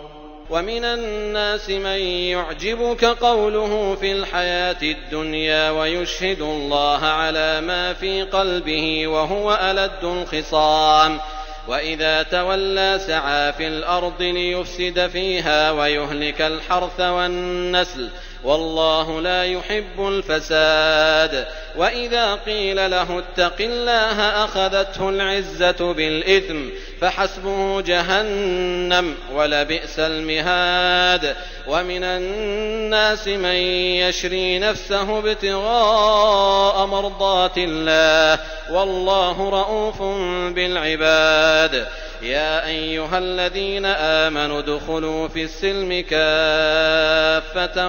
ومن الناس من يعجبك قوله في الحياة الدنيا ويشهد الله على ما في قلبه وهو ألد الخصام وإذا تولى سعى في الأرض ليفسد فيها ويهلك الحرث والنسل والله لا يحب الفساد. وإذا قيل له اتق الله أخذته العزة بالإثم فحسبه جهنم ولبئس المهاد. ومن الناس من يشري نفسه ابتغاء مرضات الله والله رءوف بالعباد. يا أيها الذين آمنوا ادخلوا في السلم كافة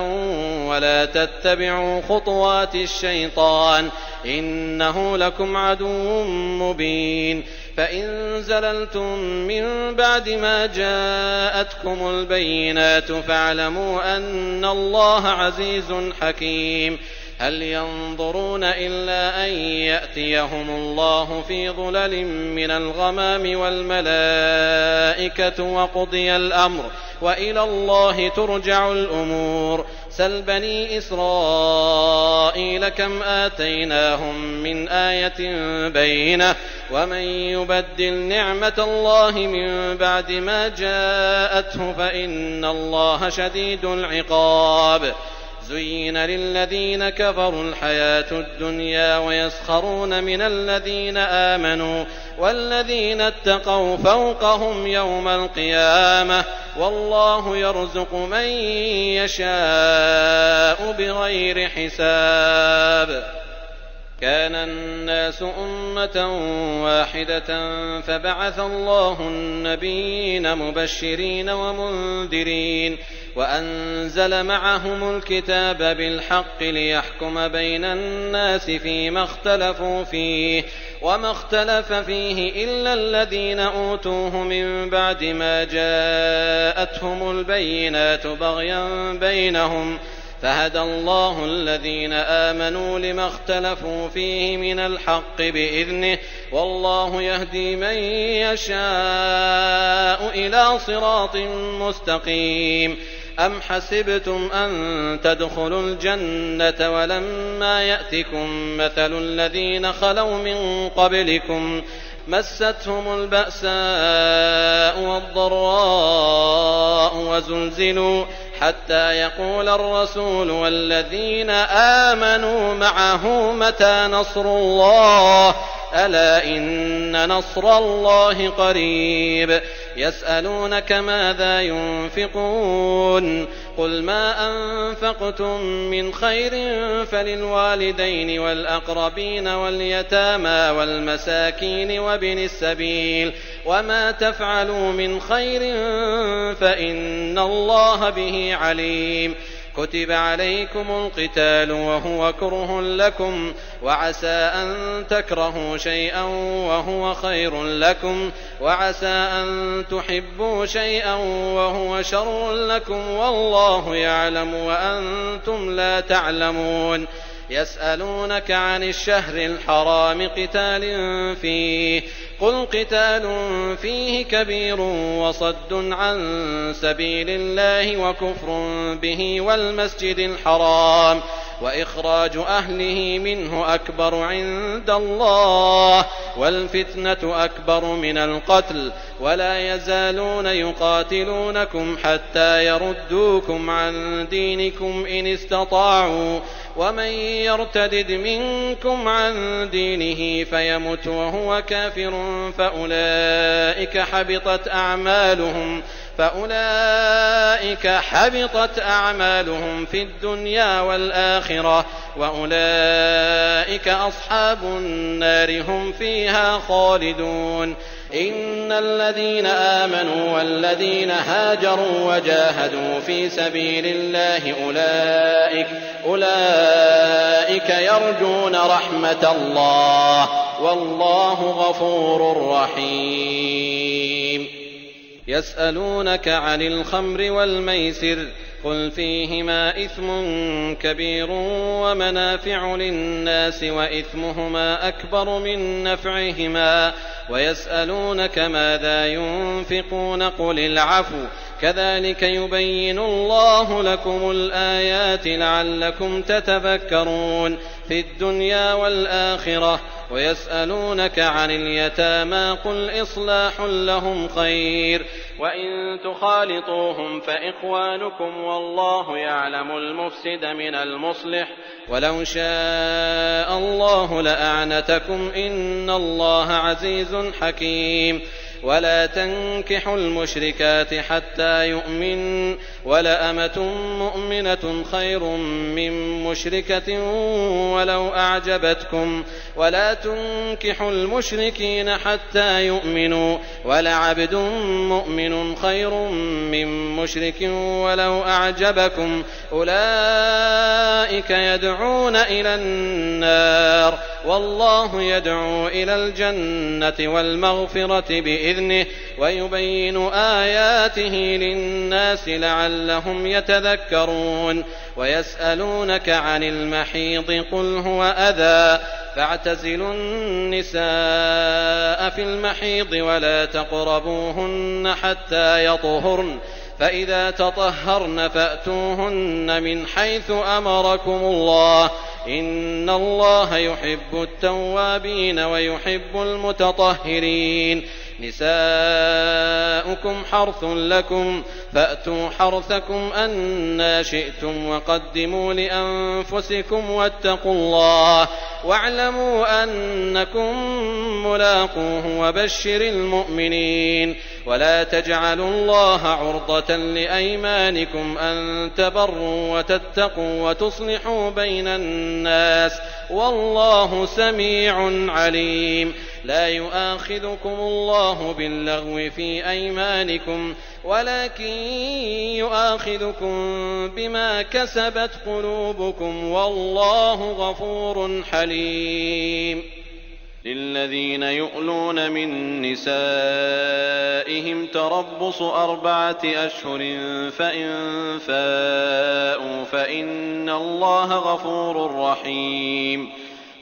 ولا تتبعوا خطوات الشيطان إنه لكم عدو مبين. فإن زللتم من بعد ما جاءتكم البينات فاعلموا أن الله عزيز حكيم. هل ينظرون إلا أن يأتيهم الله في ظلل من الغمام والملائكة وقضي الأمر وإلى الله ترجع الأمور. سل بني إسرائيل كم آتيناهم من آية بينة ومن يبدل نعمة الله من بعد ما جاءته فإن الله شديد العقاب. زين للذين كفروا الحياة الدنيا ويسخرون من الذين آمنوا والذين اتقوا فوقهم يوم القيامة والله يرزق من يشاء بغير حساب. كان الناس أمة واحدة فبعث الله النبيين مبشرين ومنذرين وأنزل معهم الكتاب بالحق ليحكم بين الناس فيما اختلفوا فيه وما اختلف فيه إلا الذين أوتوه من بعد ما جاءتهم البينات بغيا بينهم فهدى الله الذين آمنوا لما اختلفوا فيه من الحق بإذنه والله يهدي من يشاء إلى صراط مستقيم. أم حسبتم أن تدخلوا الجنة ولما يأتكم مثل الذين خلوا من قبلكم مستهم البأساء والضراء وزلزلوا حتى يقول الرسول والذين آمنوا معه متى نصر الله ألا إن نصر الله قريب. يسألونك ماذا ينفقون قل ما أنفقتم من خير فللوالدين والأقربين واليتامى والمساكين وابن السبيل وما تفعلوا من خير فإن الله به عليم. كتب عليكم القتال وهو كره لكم وعسى أن تكرهوا شيئا وهو خير لكم وعسى أن تحبوا شيئا وهو شر لكم والله يعلم وأنتم لا تعلمون. يسألونك عن الشهر الحرام قتال فيه قل قتال فيه كبير وصد عن سبيل الله وكفر به والمسجد الحرام وإخراج أهله منه أكبر عند الله والفتنة أكبر من القتل ولا يزالون يقاتلونكم حتى يردوكم عن دينكم إن استطاعوا ومن يرتدد منكم عن دينه فيمت وهو كافر فأولئك حبطت أعمالهم في الدنيا والآخرة وأولئك أصحاب النار هم فيها خالدون. إن الذين آمنوا والذين هاجروا وجاهدوا في سبيل الله أولئك يرجون رحمة الله والله غفور رحيم. يسألونك عن الخمر والميسر قل فيهما إثم كبير ومنافع للناس وإثمهما أكبر من نفعهما ويسألونك ماذا ينفقون قل العفو كذلك يبين الله لكم الآيات لعلكم تتفكرون في الدنيا والآخرة. ويسألونك عن اليتامى قل إصلاح لهم خير وإن تخالطوهم فإخوانكم والله يعلم المفسد من المصلح ولو شاء الله لأعنتكم إن الله عزيز حكيم. ولا تنكحوا المشركات حتى يؤمن ولأمة مؤمنة خير من مشركة ولو أعجبتكم ولا تنكحوا المشركين حتى يؤمنوا ولعبد مؤمن خير من مشرك ولو أعجبكم أولئك يدعون إلى النار والله يدعو إلى الجنة والمغفرة بإذنه ويبين آياته للناس لعلهم يتذكرون. ويسألونك عن المحيض قل هو أذى فاعتزلوا النساء في المحيض ولا تقربوهن حتى يطهرن فإذا تطهرن فأتوهن من حيث أمركم الله إن الله يحب التوابين ويحب المتطهرين. نساؤكم حرث لكم فأتوا حرثكم أنى شئتم وقدموا لأنفسكم واتقوا الله واعلموا أنكم ملاقوه وبشر المؤمنين. ولا تجعلوا الله عرضة لأيمانكم أن تبروا وتتقوا وتصلحوا بين الناس والله سميع عليم. لا يؤاخذكم الله باللغو في أيمانكم ولكن يؤاخذكم بما كسبت قلوبكم والله غفور حليم. للذين يؤلون من نسائهم تربص 4 أشهر فإن فاءوا فإن الله غفور رحيم.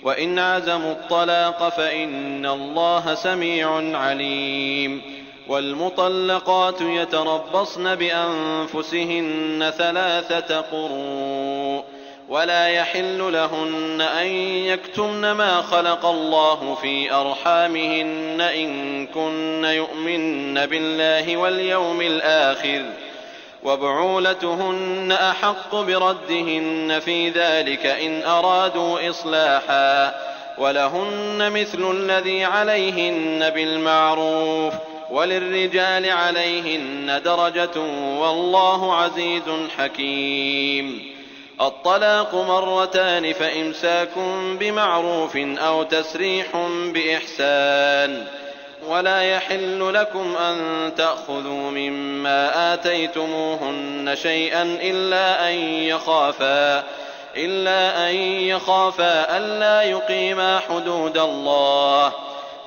وإن عزموا الطلاق فإن الله سميع عليم. والمطلقات يتربصن بأنفسهن 3 قروء ولا يحل لهن أن يكتمن ما خلق الله في أرحامهن إن كن يؤمن بالله واليوم الآخر وبعولتهن أحق بردهن في ذلك إن أرادوا إصلاحا ولهن مثل الذي عليهن بالمعروف وللرجال عليهن درجة والله عزيز حكيم. الطلاق 2 فإمساك بمعروف أو تسريح بإحسان. ولا يحل لكم أن تأخذوا مما آتيتموهن شيئا إلا أن يخافا ألا يقيما حدود الله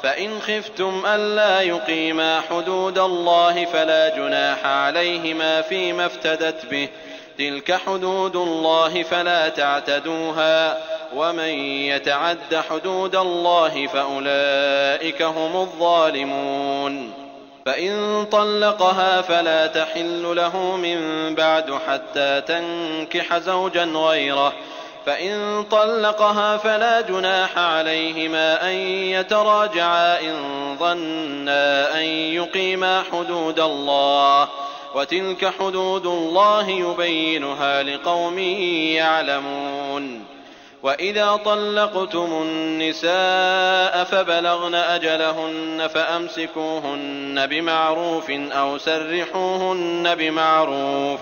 فإن خفتم ألا يقيما حدود الله فلا جناح عليهما فيما افتدت به تلك حدود الله فلا تعتدوها ومن يتعد حدود الله فأولئك هم الظالمون. فإن طلقها فلا تحل له من بعد حتى تنكح زوجا غيره فإن طلقها فلا جناح عليهما أن يتراجعا إن ظنا أن يقيما حدود الله وتلك حدود الله يبينها لقوم يعلمون. وإذا طلقتم النساء فبلغن أجلهن فأمسكوهن بمعروف أو سرحوهن بمعروف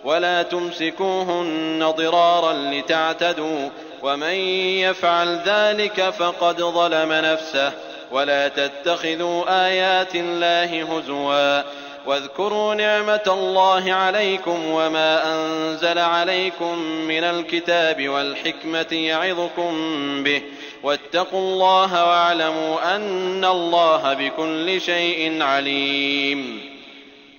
ولا تمسكوهن ضرارا لتعتدوا ومن يفعل ذلك فقد ظلم نفسه ولا تتخذوا آيات الله هزوا واذكروا نعمة الله عليكم وما أنزل عليكم من الكتاب والحكمة يعظكم به واتقوا الله واعلموا أن الله بكل شيء عليم.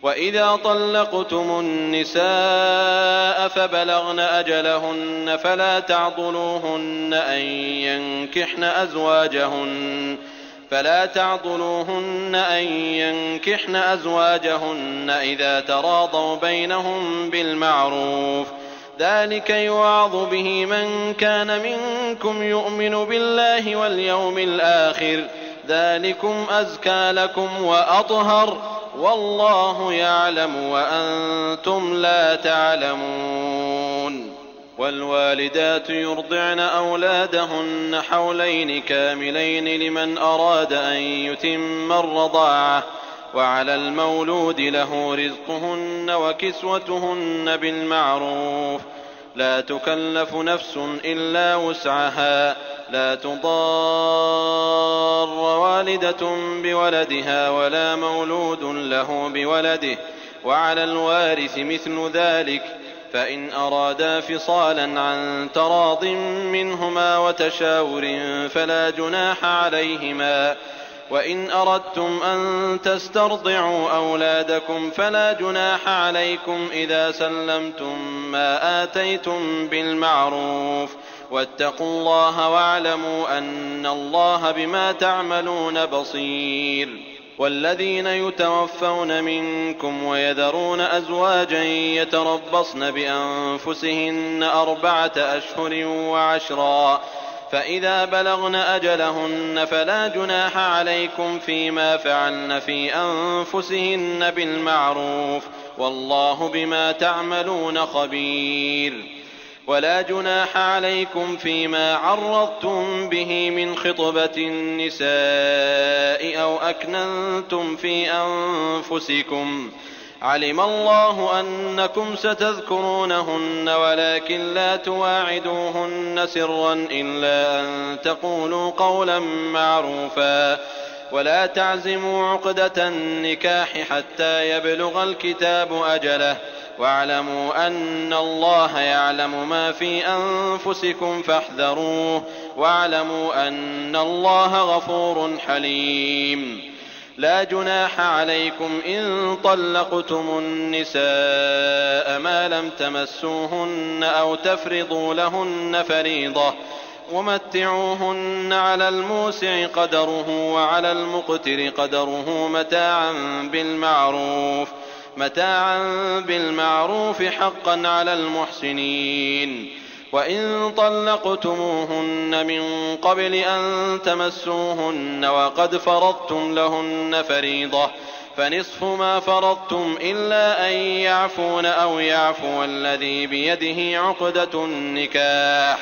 وإذا طلقتم النساء فبلغن أجلهن فلا تعضلوهن أن ينكحن أزواجهن إذا تراضوا بينهم بالمعروف، ذلك يوعظ به من كان منكم يؤمن بالله واليوم الآخر، ذلكم أزكى لكم وأطهر، والله يعلم وأنتم لا تعلمون. والوالدات يرضعن أولادهن حولين كاملين لمن أراد أن يتم الرضاعة، وعلى المولود له رزقهن وكسوتهن بالمعروف، لا تكلف نفس إلا وسعها، لا تضار والدة بولدها ولا مولود له بولده، وعلى الوارث مثل ذلك، فإن أرادا فصالا عن تراض منهما وتشاور فلا جناح عليهما، وإن أردتم أن تسترضعوا أولادكم فلا جناح عليكم إذا سلمتم ما آتيتم بالمعروف، واتقوا الله واعلموا أن الله بما تعملون بصير. والذين يتوفون منكم ويذرون أزواجا يتربصن بأنفسهن 4 أشهر و10، فإذا بلغن أجلهن فلا جناح عليكم فيما فعلن في أنفسهن بالمعروف، والله بما تعملون خبير. ولا جناح عليكم فيما عرضتم به من خطبة النساء أو أكننتم في أنفسكم، علم الله أنكم ستذكرونهن ولكن لا تواعدوهن سرا إلا أن تقولوا قولا معروفا، ولا تعزموا عقدة النكاح حتى يبلغ الكتاب أجله، واعلموا أن الله يعلم ما في أنفسكم فاحذروه، واعلموا أن الله غفور حليم. لا جناح عليكم إن طلقتم النساء ما لم تمسوهن أو تفرضوا لهن فريضة، ومتعوهن على الموسع قدره وعلى المقتر قدره متاعا بالمعروف حقا على المحسنين. وإن طلقتموهن من قبل أن تمسوهن وقد فرضتم لهن فريضة فنصف ما فرضتم إلا أن يعفون أو يعفو الذي بيده عقدة النكاح،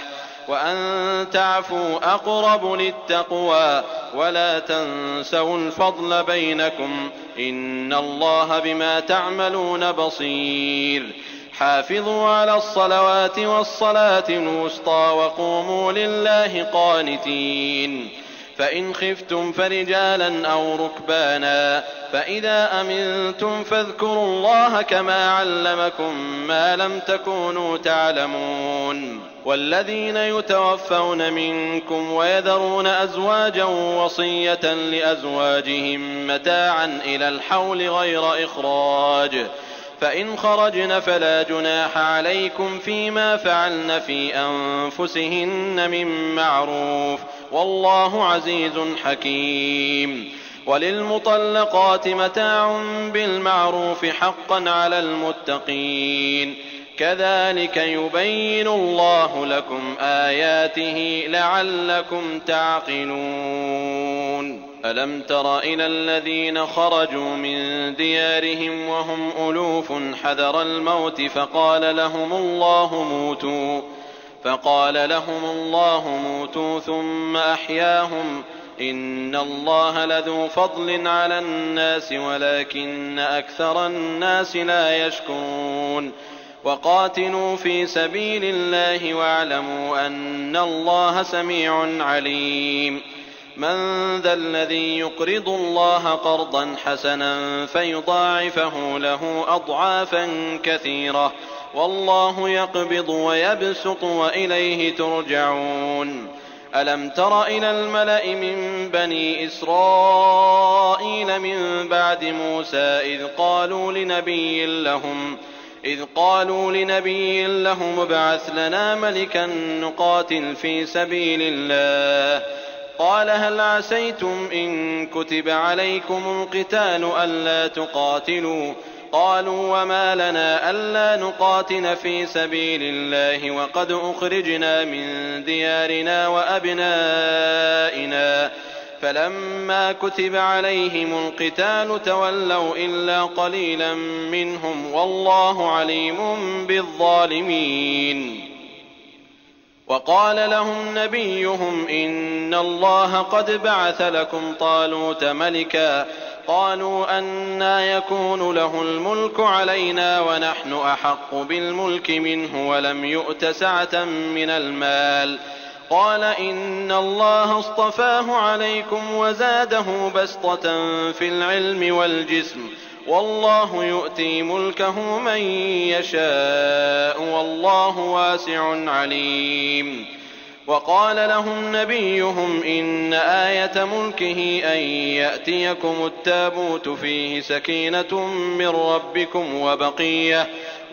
وأن تعفوا أقرب للتقوى، ولا تنسوا الفضل بينكم، إن الله بما تعملون بصير. حافظوا على الصلوات والصلاة الوسطى وقوموا لله قانتين. فإن خفتم فرجالا أو ركبانا، فإذا أمنتم فاذكروا الله كما علمكم ما لم تكونوا تعلمون. والذين يتوفون منكم ويذرون أزواجا وصية لأزواجهم متاعا إلى الحول غير إخراج، فإن خرجن فلا جناح عليكم فيما فعلن في أنفسهن من معروف، والله عزيز حكيم. وللمطلقات متاع بالمعروف حقا على المتقين، كذلك يبين الله لكم آياته لعلكم تعقلون. ألم تر إلى الذين خرجوا من ديارهم وهم ألوف حذر الموت فقال لهم الله موتوا ثم أحياهم، إن الله لذو فضل على الناس ولكن أكثر الناس لا يشكرون. وقاتلوا في سبيل الله واعلموا أن الله سميع عليم. من ذا الذي يقرض الله قرضا حسنا فيضاعفه له أضعافا كثيرة والله يقبض ويبسط وإليه ترجعون. ألم تر إلى الملأ من بني إسرائيل من بعد موسى إذ قالوا لنبي لهم ابعث لنا ملكا نقاتل في سبيل الله قال هل عسيتم إن كتب عليكم القتال ألا تقاتلوا قالوا وما لنا ألا نقاتل في سبيل الله وقد أخرجنا من ديارنا وأبنائنا فلما كتب عليهم القتال تولوا إلا قليلا منهم والله عليم بالظالمين. وقال لهم نبيهم إن الله قد بعث لكم طالوت ملكا قالوا أنى يكون له الملك علينا ونحن أحق بالملك منه ولم يؤت سعة من المال قال إن الله اصطفاه عليكم وزاده بسطة في العلم والجسم والله يؤتي ملكه من يشاء والله واسع عليم. وقال لهم نبيهم إن آية ملكه أن يأتيكم التابوت فيه سكينة من ربكم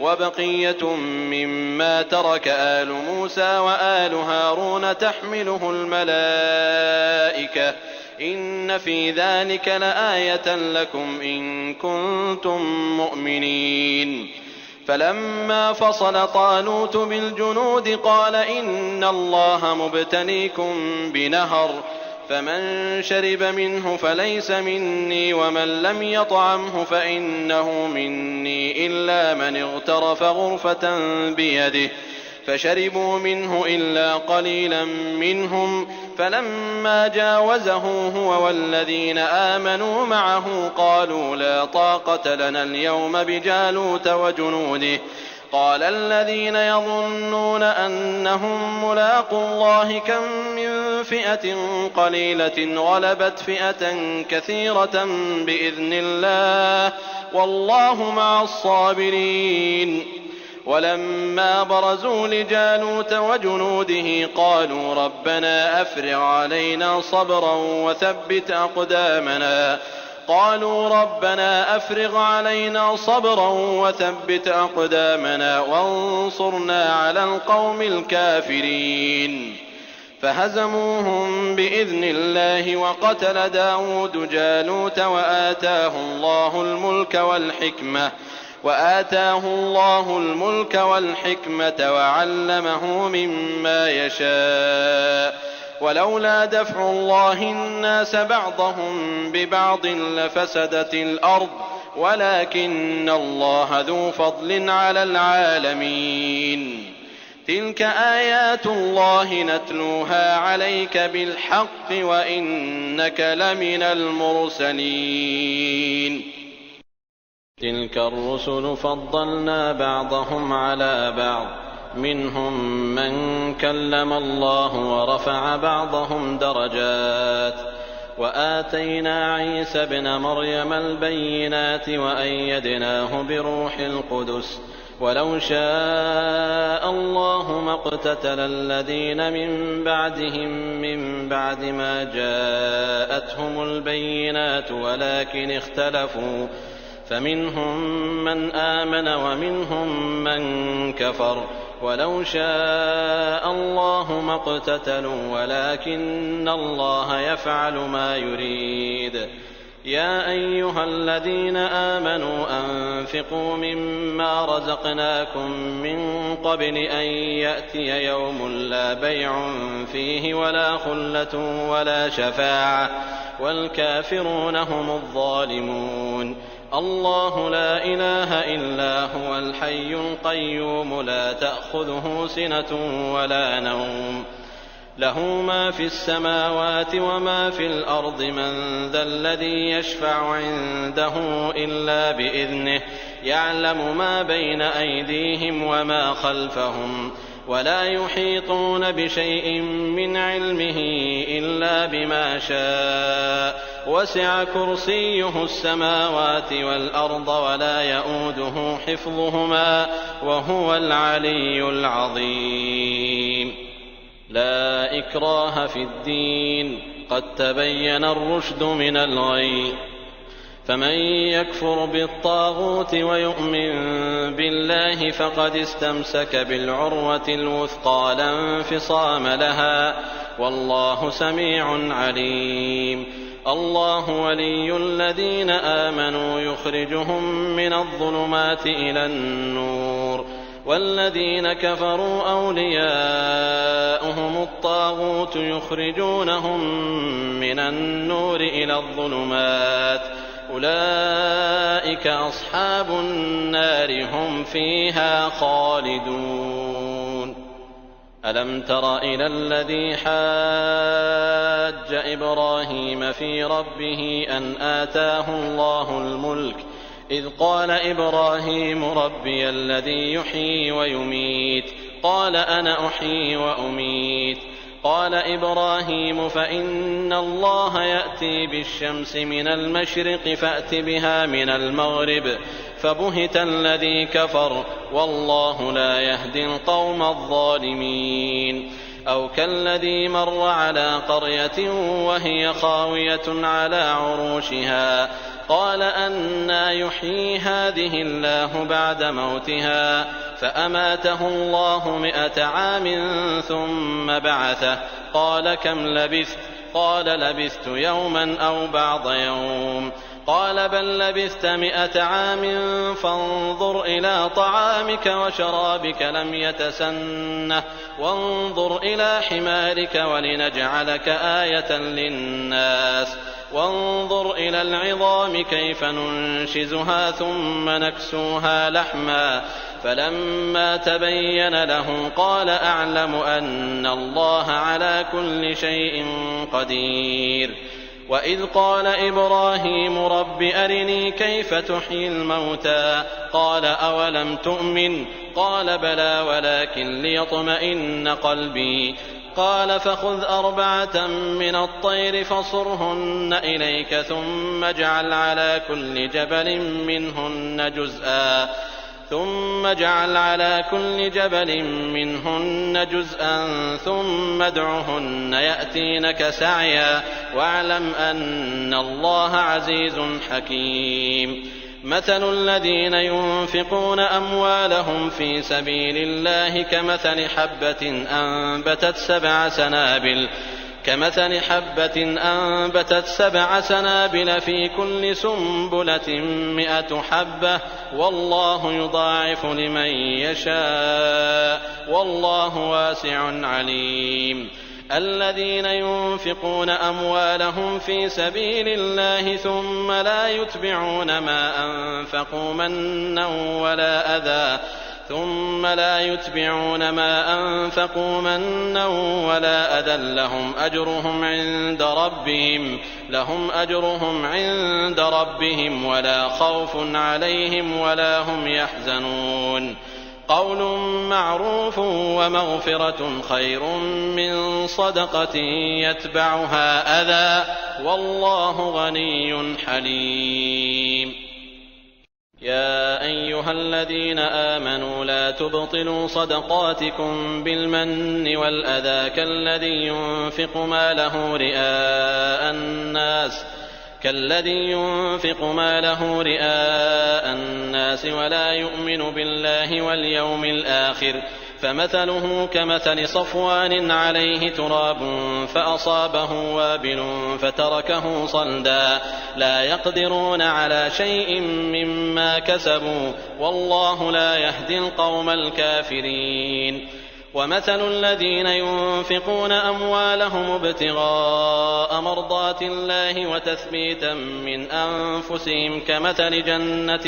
وبقية مما ترك آل موسى وآل هارون تحمله الملائكة إن في ذلك لآية لكم إن كنتم مؤمنين. فلما فصل طالوت بالجنود قال إن الله مبتليكم بنهر فمن شرب منه فليس مني ومن لم يطعمه فإنه مني إلا من اغترف غرفة بيده فشربوا منه إلا قليلا منهم فلما جاوزه هو والذين آمنوا معه قالوا لا طاقة لنا اليوم بجالوت وجنوده قال الذين يظنون أنهم ملاقو الله كم من فئة قليلة غلبت فئة كثيرة بإذن الله والله مع الصابرين. ولما برزوا لجالوت وجنوده قالوا ربنا أفرغ علينا صبرا وثبت أقدامنا وانصرنا على القوم الكافرين فهزموهم بإذن الله وقتل داود جالوت وآتاه الله الملك والحكمة وعلمه مما يشاء ولولا دفع الله الناس بعضهم ببعض لفسدت الأرض ولكن الله ذو فضل على العالمين. تلك آيات الله نتلوها عليك بالحق وإنك لمن المرسلين. تلك الرسل فضلنا بعضهم على بعض منهم من كلم الله ورفع بعضهم درجات وآتينا عيسى ابن مريم البينات وأيدناه بروح القدس ولو شاء الله ما اقتتل الذين من بعدهم من بعد ما جاءتهم البينات ولكن اختلفوا فمنهم من آمن ومنهم من كفر ولو شاء الله ما اقتتلوا ولكن الله يفعل ما يريد. يا أيها الذين آمنوا أنفقوا مما رزقناكم من قبل أن يأتي يوم لا بيع فيه ولا خلة ولا شفاعة والكافرون هم الظالمون. الله لا إله إلا هو الحي القيوم لا تأخذه سنة ولا نوم له ما في السماوات وما في الأرض من ذا الذي يشفع عنده إلا بإذنه يعلم ما بين أيديهم وما خلفهم ولا يحيطون بشيء من علمه إلا بما شاء وسع كرسيه السماوات والأرض ولا يئوده حفظهما وهو العلي العظيم. لا إكراه في الدين قد تبين الرشد من الغي، فمن يكفر بالطاغوت ويؤمن بالله فقد استمسك بالعروة الوثقى لا انفصام لها والله سميع عليم. الله ولي الذين آمنوا يخرجهم من الظلمات إلى النور، والذين كفروا أولياؤهم الطاغوت يخرجونهم من النور إلى الظلمات أولئك أصحاب النار هم فيها خالدون. ألم تر إلى الذي حاج إبراهيم في ربه أن آتاه الله الملك إذ قال إبراهيم ربي الذي يحيي ويميت قال أنا أحيي وأميت قال إبراهيم فإن الله يأتي بالشمس من المشرق فأت بها من المغرب فبهت الذي كفر والله لا يهدي القوم الظالمين. أو كالذي مر على قرية وهي خاوية على عروشها قال أنى يحيي هذه الله بعد موتها فأماته الله 100 عام ثم بعثه قال كم لبثت قال لبثت يوما أو بعض يوم قال بل لبثت 100 عام فانظر إلى طعامك وشرابك لم يتسنه وانظر إلى حمارك ولنجعلك آية للناس وانظر إلى العظام كيف ننشزها ثم نكسوها لحما فلما تبين له قال أعلم أن الله على كل شيء قدير. وإذ قال إبراهيم رب أرني كيف تحيي الموتى قال أولم تؤمن قال بلى ولكن ليطمئن قلبي قال فخذ 4 من الطير فصرهن إليك ثم اجعل على كل جبل منهن جزءا ثم ادعهن يأتينك سعيا واعلم أن الله عزيز حكيم. مثل الذين ينفقون أموالهم في سبيل الله كمثل حبة أنبتت 7 سنابل في كل سنبلة 100 حبة والله يضاعف لمن يشاء والله واسع عليم. الذين ينفقون أموالهم في سبيل الله ثم لا يتبعون ما أنفقوا منا ولا أذى لهم أجرهم عند ربهم ولا خوف عليهم ولا هم يحزنون. قول معروف ومغفرة خير من صدقة يتبعها أذى والله غني حليم. يا أيها الذين آمنوا لا تبطلوا صدقاتكم بالمن والأذى كالذي ينفق ماله رئاء الناس ولا يؤمن بالله واليوم الآخر فمثله كمثل صفوان عليه تراب فأصابه وابل فتركه صلدا لا يقدرون على شيء مما كسبوا والله لا يهدي القوم الكافرين. ومثل الذين ينفقون أموالهم ابتغاء مرضات الله وتثبيتا من أنفسهم كمثل جنة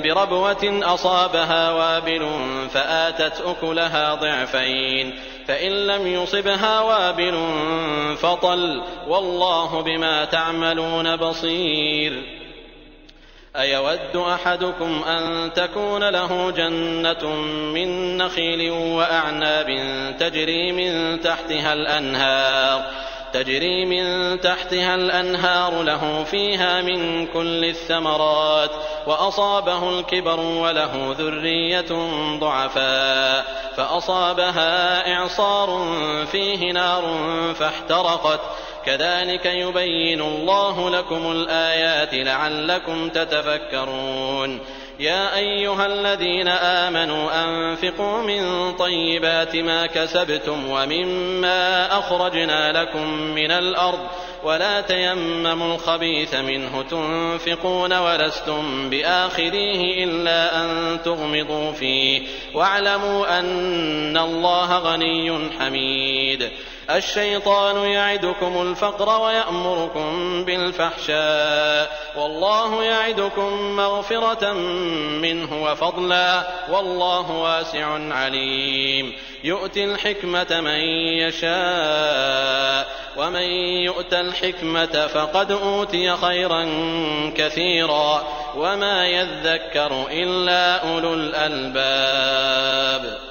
بربوة أصابها وابل فآتت أكلها ضعفين فإن لم يصبها وابل فطل والله بما تعملون بصير. أيود أحدكم أن تكون له جنة من نخيل وأعناب تجري من تحتها الأنهار له فيها من كل الثمرات وأصابه الكبر وله ذرية ضعفاء فأصابها إعصار فيه نار فاحترقت كذلك يبين الله لكم الآيات لعلكم تتفكرون يا أيها الذين آمنوا أنفقوا من طيبات ما كسبتم ومما أخرجنا لكم من الأرض ولا تيمموا الخبيث منه تنفقون ولستم بآخذيه إلا أن تغمضوا فيه واعلموا أن الله غني حميد الشيطان يعدكم الفقر ويأمركم بالفحشاء والله يعدكم مغفرة منه وفضلا والله واسع عليم يؤتي الحكمة من يشاء ومن يؤت الحكمة فقد أوتي خيرا كثيرا وما يذكر إلا أولو الألباب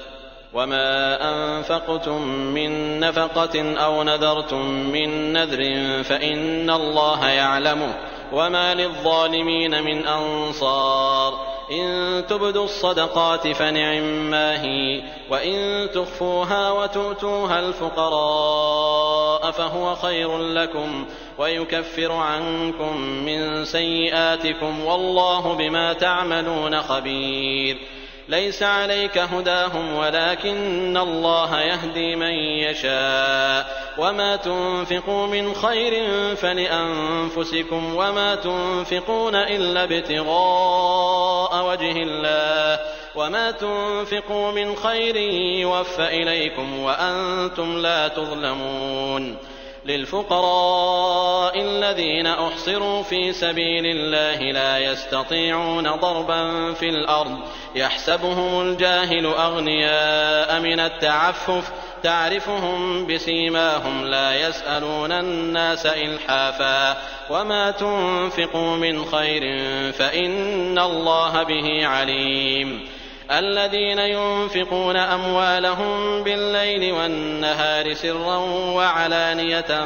وما أنفقتم من نفقة أو نذرتم من نذر فإن الله يعلمه وما للظالمين من أنصار إن تبدوا الصدقات فنعما هي وإن تخفوها وتؤتوها الفقراء فهو خير لكم ويكفر عنكم من سيئاتكم والله بما تعملون خبير ليس عليك هداهم ولكن الله يهدي من يشاء وما تنفقوا من خير فلأنفسكم وما تنفقون إلا ابتغاء وجه الله وما تنفقوا من خير يوفى إليكم وأنتم لا تظلمون للفقراء الذين أحصروا في سبيل الله لا يستطيعون ضربا في الأرض يحسبهم الجاهل أغنياء من التعفف تعرفهم بسيماهم لا يسألون الناس إلحافا وما تنفقوا من خير فإن الله به عليم الذين ينفقون أموالهم بالليل والنهار سرا وعلانية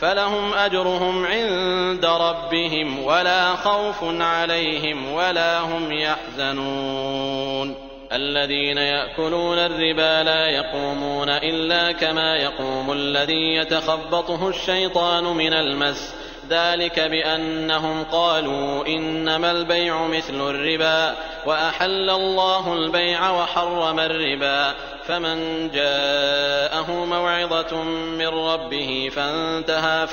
فلهم أجرهم عند ربهم ولا خوف عليهم ولا هم يحزنون الذين يأكلون الربا لا يقومون إلا كما يقوم الذي يتخبطه الشيطان من المس ذلك بأنهم قالوا إنما البيع مثل الربا وأحل الله البيع وحرم الربا فمن جاءه موعظة من ربه فانتهى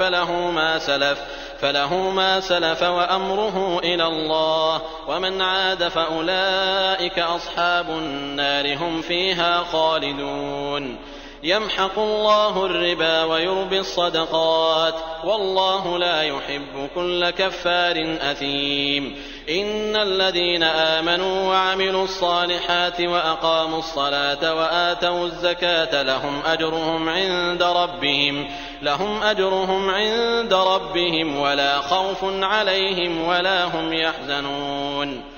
فله ما سلف وأمره إلى الله ومن عاد فأولئك أصحاب النار هم فيها خالدون يمحق الله الربا ويربي الصدقات والله لا يحب كل كفار أثيم إن الذين آمنوا وعملوا الصالحات وأقاموا الصلاة وآتوا الزكاة لهم أجرهم عند ربهم ولا خوف عليهم ولا هم يحزنون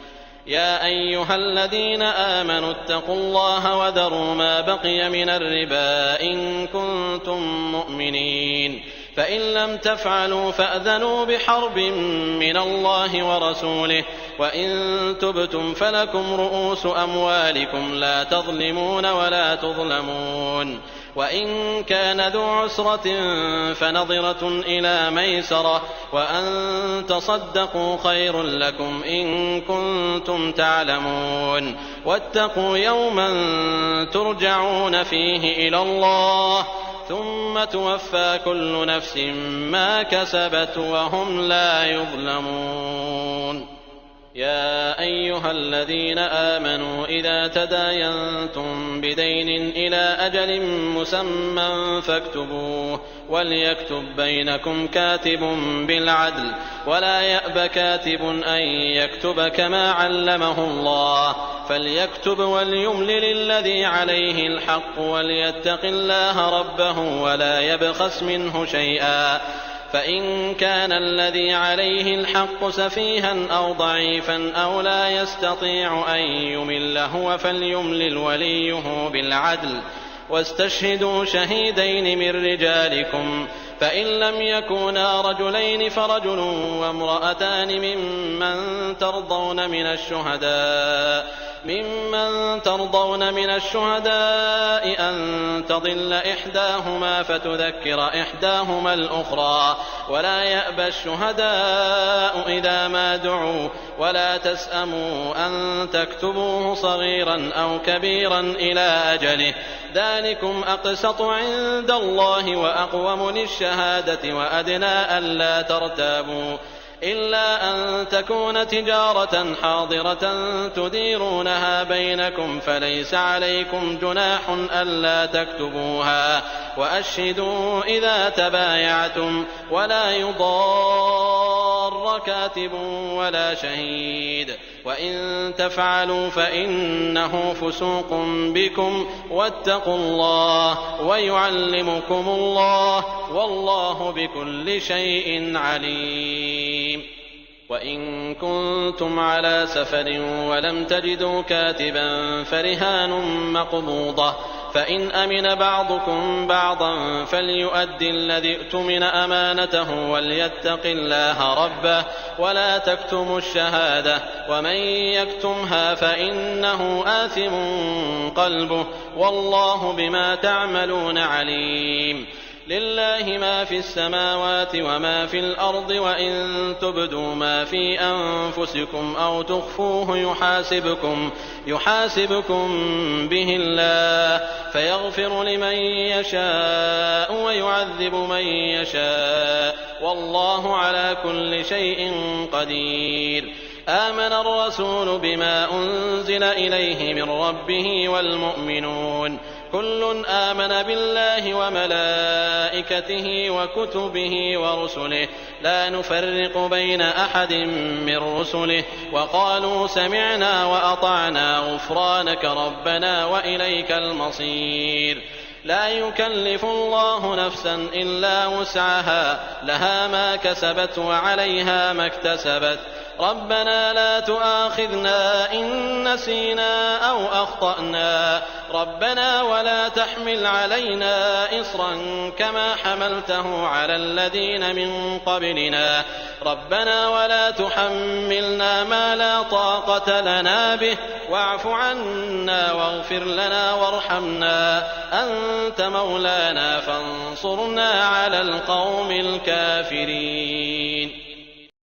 يا أيها الذين آمنوا اتقوا الله وذروا ما بقي من الربا إن كنتم مؤمنين فإن لم تفعلوا فأذنوا بحرب من الله ورسوله وإن تبتم فلكم رؤوس أموالكم لا تظلمون ولا تظلمون وإن كان ذو عسرة فنظرة إلى ميسرة وأن تصدقوا خير لكم إن كنتم تعلمون واتقوا يوما ترجعون فيه إلى الله ثم توفى كل نفس ما كسبت وهم لا يظلمون يا أيها الذين آمنوا إذا تداينتم بدين إلى أجل مسمى فاكتبوه وليكتب بينكم كاتب بالعدل ولا يأب كاتب أن يكتب كما علمه الله فليكتب وليملل الذي عليه الحق وليتق الله ربه ولا يبخس منه شيئا فإن كان الذي عليه الحق سفيها أو ضعيفا أو لا يستطيع أن يمل هو فليملل وليه بالعدل واستشهدوا شهيدين من رجالكم فإن لم يكونا رجلين فرجل وامرأتان ممن ترضون من الشهداء أن تضل إحداهما فتذكر إحداهما الأخرى ولا يأبى الشهداء إذا ما دعوا ولا تسأموا أن تكتبوه صغيرا أو كبيرا إلى أجله ذلكم أقسط عند الله وأقوم للشهادة وأدنى ألا ترتابوا إلا أن تكون تجارة حاضرة تديرونها بينكم فليس عليكم جناح ألا تكتبوها وأشهدوا إذا تبايعتم ولا يضار كاتب ولا شهيد وإن تفعلوا فإنه فسوق بكم واتقوا الله ويعلمكم الله والله بكل شيء عليم. وإن كنتم على سفر ولم تجدوا كاتبا فرهان مقبوضة فإن أمن بعضكم بعضا فليؤد الذي اؤتمن أمانته وليتق الله ربه ولا تكتموا الشهادة ومن يكتمها فإنه آثم قلبه والله بما تعملون عليم. لله ما في السماوات وما في الأرض وإن تبدوا ما في أنفسكم أو تخفوه يحاسبكم به الله فيغفر لمن يشاء ويعذب من يشاء والله على كل شيء قدير. آمن الرسول بما أنزل إليه من ربه والمؤمنون كل آمن بالله وملائكته وكتبه ورسله لا نفرق بين أحد من رسله وقالوا سمعنا وأطعنا غفرانك ربنا وإليك المصير. لا يكلف الله نفسا إلا وسعها لها ما كسبت وعليها ما اكتسبت ربنا لا تؤاخذنا إن نسينا أو أخطأنا ربنا ولا تحمل علينا إصرا كما حملته على الذين من قبلنا ربنا ولا تحملنا ما لا طاقة لنا به واعف عنا واغفر لنا وارحمنا أنت مولانا فانصرنا على القوم الكافرين.